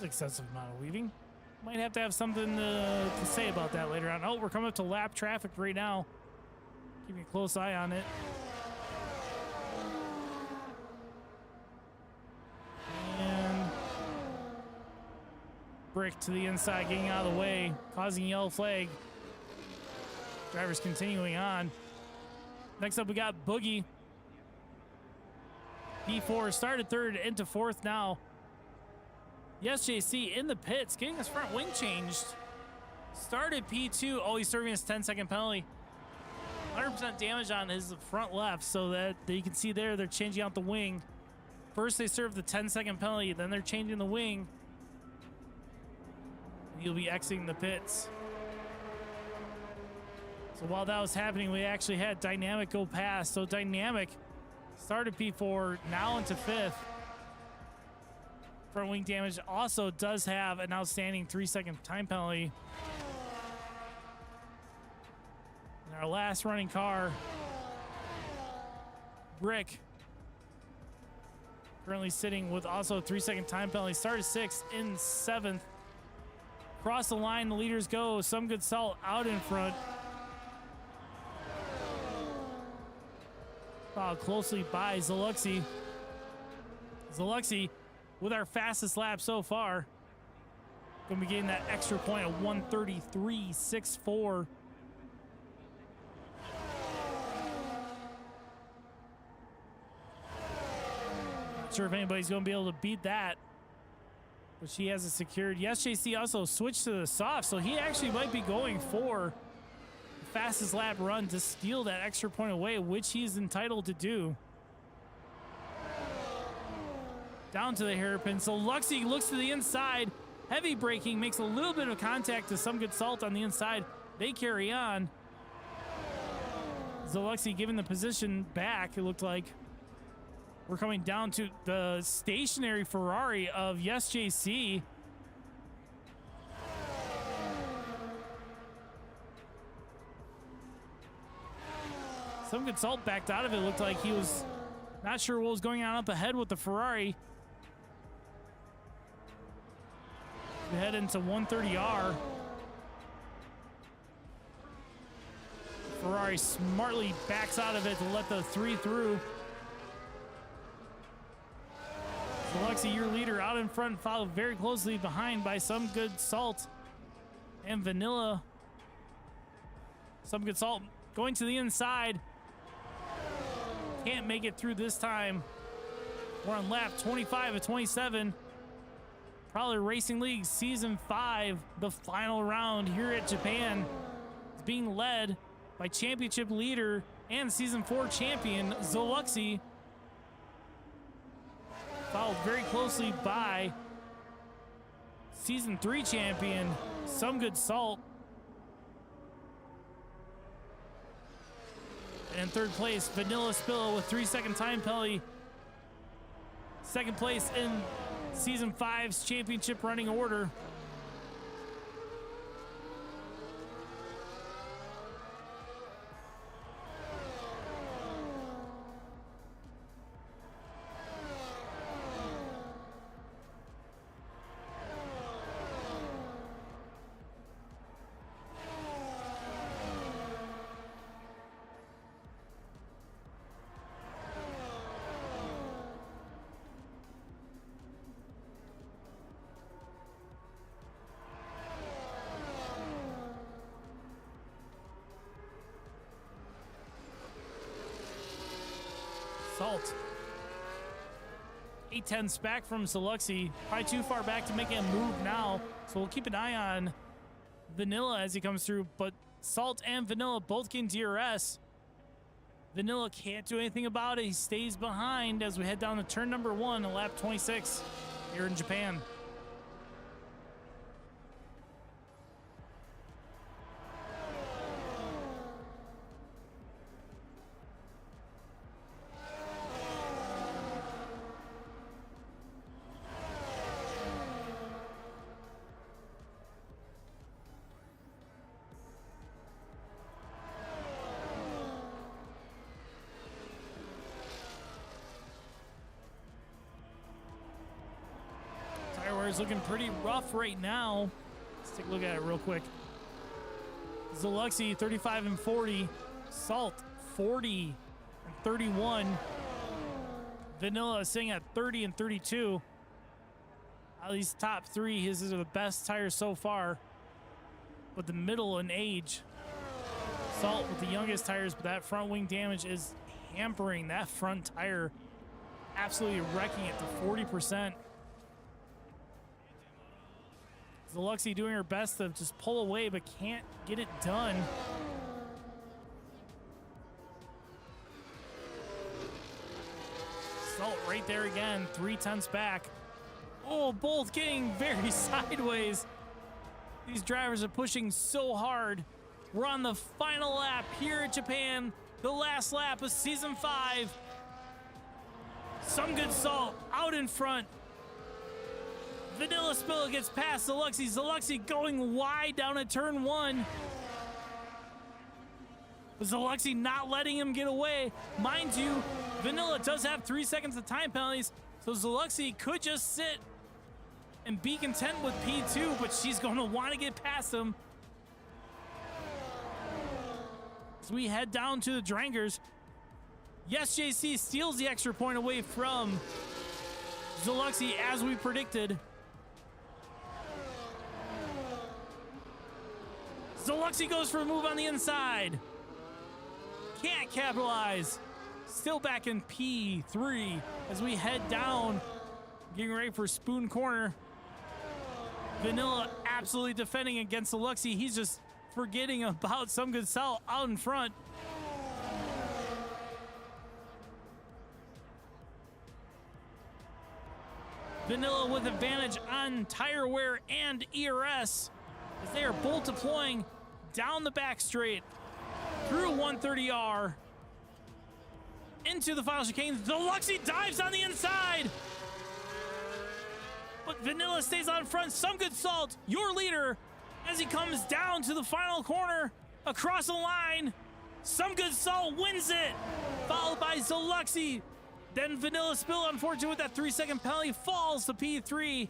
Excessive amount of weaving. Might have to have something to say about that later on. Oh, we're coming up to lap traffic right now. Keeping a close eye on it. And brick to the inside, getting out of the way, causing yellow flag. Drivers continuing on. Next up, we got Boogie. P4 started 3rd into 4th now. Yes, JC in the pits, getting his front wing changed. Started P2. Oh, he's serving his 10-second penalty. 100% damage on his front left, so that you can see there, they're changing out the wing. First, they serve the 10-second penalty, then they're changing the wing. He'll be exiting the pits. So while that was happening, we actually had Dynamic go past. So Dynamic started P4, now into 5th. Front wing damage also does have an outstanding 3-second time penalty. And our last running car, Brick, currently sitting with also a 3-second time penalty. Started 6th in 7th. Across the line, the leaders go. Some good salt out in front. Followed closely by Zaluxi. Zaluxi with our fastest lap so far. Gonna be getting that extra point of 1:33.64. Not sure if anybody's gonna be able to beat that. But she has it secured. Yes, JC also switched to the soft, so he actually might be going for the fastest lap run to steal that extra point away, which he's entitled to do. Down to the hairpin. So Luxie looks to the inside. Heavy braking, makes a little bit of contact to Some Good Salt on the inside. They carry on. Zoluxi giving the position back, it looked like. We're coming down to the stationary Ferrari of Yes JC. Some Good Salt backed out of it. Looked like he was not sure what was going on up ahead with the Ferrari. We head into 130R. Ferrari smartly backs out of it to let the 3 through. Alexi, your leader, out in front, followed very closely behind by Some Good Salt and Vanilla. Some Good Salt going to the inside. Can't make it through this time. We're on lap 25 of 27. Prowler Racing League Season 5, the final round here at Japan, is being led by championship leader and Season 4 champion Zoluxi, followed very closely by Season 3 champion Some Good Salt. And in third place, Vanilla Spillo with 3-second time penalty. Second place in Season 5's championship running order. Salt. 8/10 back from Zoluxi. Probably too far back to make a move now. So we'll keep an eye on Vanilla as he comes through. But Salt and Vanilla both getting DRS. Vanilla can't do anything about it. He stays behind as we head down to turn number 1 on lap 26 here in Japan. Is looking pretty rough right now. Let's take a look at it real quick. Zoluxi 35 and 40, Salt 40 and 31, Vanilla sitting at 30 and 32. At least top 3, his are the best tires so far, but the middle in age. Salt with the youngest tires, but that front wing damage is hampering that front tire, absolutely wrecking it to 40%. Zoluxi doing her best to just pull away, but can't get it done. Salt right there again, 3/10 back. Oh, both getting very sideways. These drivers are pushing so hard. We're on the final lap here at Japan, the last lap of Season 5. Some Good Salt out in front. Vanilla Spillo gets past Zoluxi. Zoluxi going wide down at turn 1. But Zoluxi not letting him get away. Mind you, Vanilla does have 3 seconds of time penalties, so Zoluxi could just sit and be content with P2, but she's going to want to get past him. So we head down to the Drangers. Yes, JC steals the extra point away from Zoluxi as we predicted. Zoluxi goes for a move on the inside. Can't capitalize. Still back in P3 as we head down, getting ready for Spoon Corner. Vanilla absolutely defending against Luxie. He's just forgetting about Some Good Salt out in front. Vanilla with advantage on tire wear and ERS as they are both deploying down the back straight through 130R into the final chicane. Luxie dives on the inside, but Vanilla stays on front. Some Good Salt, your leader, as he comes down to the final corner across the line. Some Good Salt wins it, followed by Zoluxi. Then Vanilla Spill, unfortunately, with that 3-second penalty, falls to P3.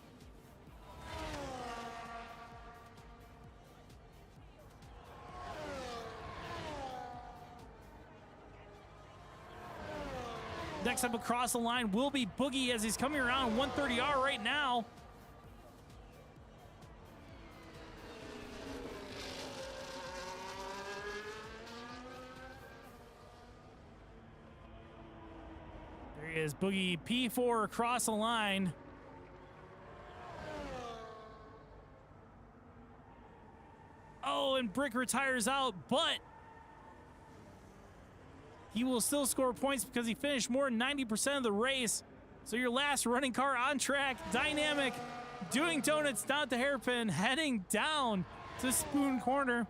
Next up across the line will be Boogie as he's coming around 130R right now. There he is, Boogie P4 across the line. Oh, and Brick retires out, but he will still score points because he finished more than 90% of the race. So your last running car on track, Dynamic, doing donuts down at the hairpin, heading down to Spoon Corner.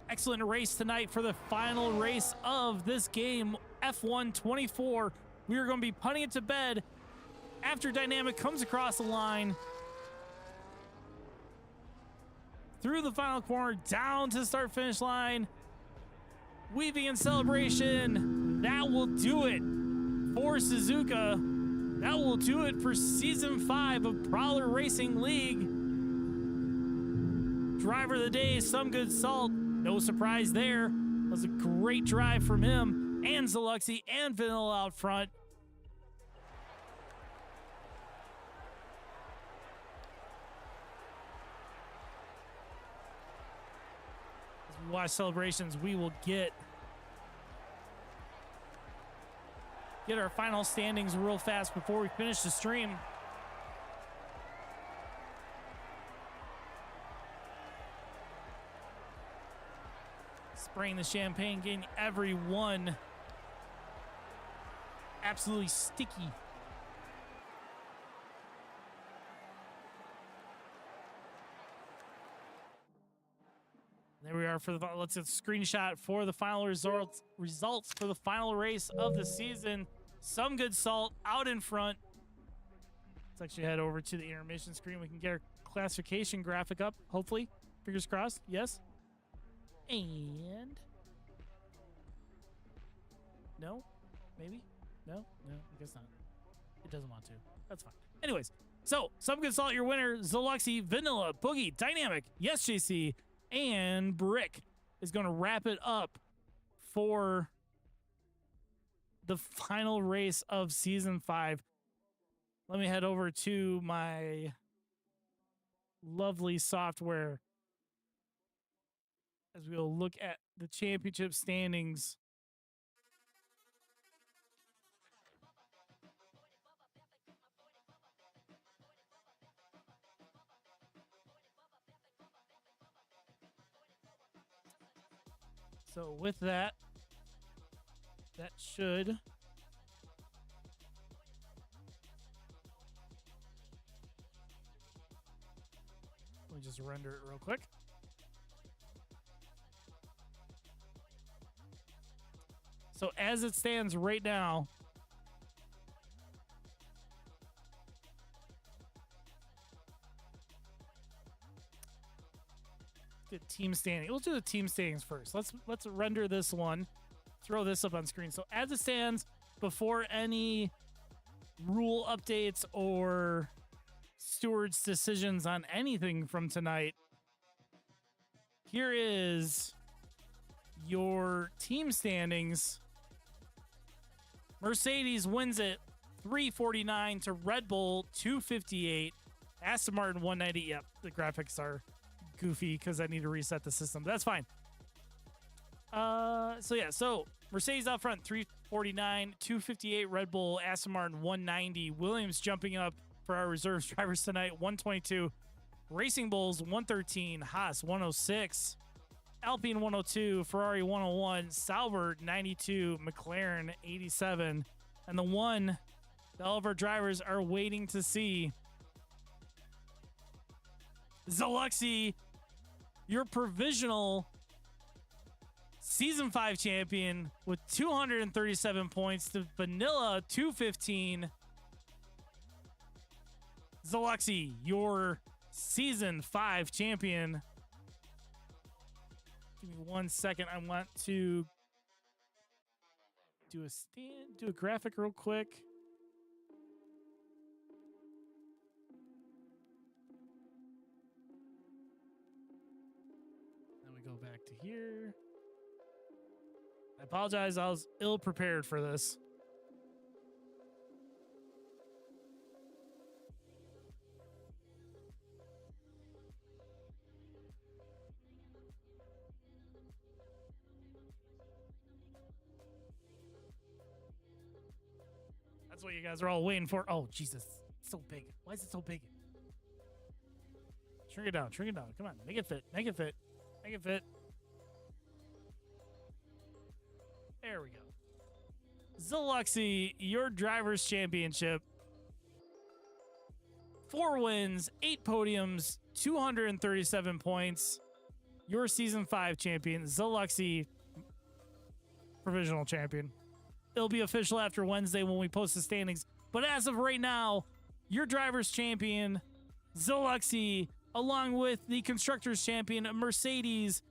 Excellent race tonight for the final race of this game, F1 24. We are going to be putting it to bed after Dynamic comes across the line, through the final corner, down to the start-finish line, weaving in celebration. That will do it for Suzuka. That will do it for Season 5 of Prowler Racing League. Driver of the day, Some Good Salt. No surprise there. That was a great drive from him and Zoluxi and Vanilla out front. As we watch celebrations, we will get our final standings real fast before we finish the stream. Spraying the champagne, getting everyone absolutely sticky. There we are for the, let's get a screenshot for the final results for the final race of the season. Some Good Salt out in front. Let's actually head over to the intermission screen. We can get our classification graphic up, hopefully. Fingers crossed. Yes. And no, maybe no, I guess not. It doesn't want to. That's fine. Anyways, so Some Good Salt, your winner. Zoluxi, Vanilla, Boogie, Dynamic, Yes JC, and Brick is going to wrap it up for the final race of Season 5. Let me head over to my lovely software as we'll look at the championship standings. So with that should let me just render it real quick. So as it stands right now, the team standing. We'll do the team standings first. Let's render this one, throw this up on screen. So as it stands, before any rule updates or stewards' decisions on anything from tonight, here is your team standings. Mercedes wins it 349 to Red Bull 258. Aston Martin 190. Yep, the graphics are goofy because I need to reset the system. That's fine. So Mercedes out front 349, 258 Red Bull, Aston Martin 190, Williams jumping up for our reserves drivers tonight 122, Racing Bulls 113, Haas 106, Alpine 102, Ferrari 101, Sauber 92, McLaren 87, and the one that all of our drivers are waiting to see, Zaluxy, your provisional Season 5 champion with 237 points to Vanilla 215. Zaluxy, your Season 5 champion. Give me 1 second. I want to do a graphic real quick. Then we go back to here. I apologize. I was ill prepared for this. That's what you guys are all waiting for. Oh, Jesus. It's so big. Why is it so big? Shrink it down. Shrink it down. Come on. Make it fit. Make it fit. Make it fit. There we go. Zaluxy, your driver's championship. 4 wins, 8 podiums, 237 points. Your Season 5 champion, Zaluxy, provisional champion. It'll be official after Wednesday when we post the standings. But as of right now, your driver's champion, Zaluxy, along with the constructor's champion, Mercedes,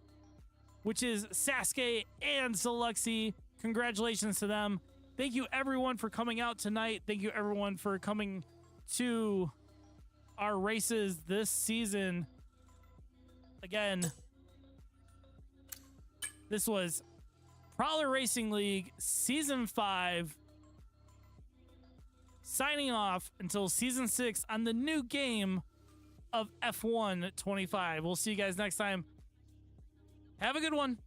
which is Sasuke and Zaluxy. Congratulations to them. Thank you, everyone, for coming out tonight. Thank you, everyone, for coming to our races this season. Again, this was Prowler Racing League Season 5. Signing off until Season 6 on the new game of F1 25. We'll see you guys next time. Have a good one.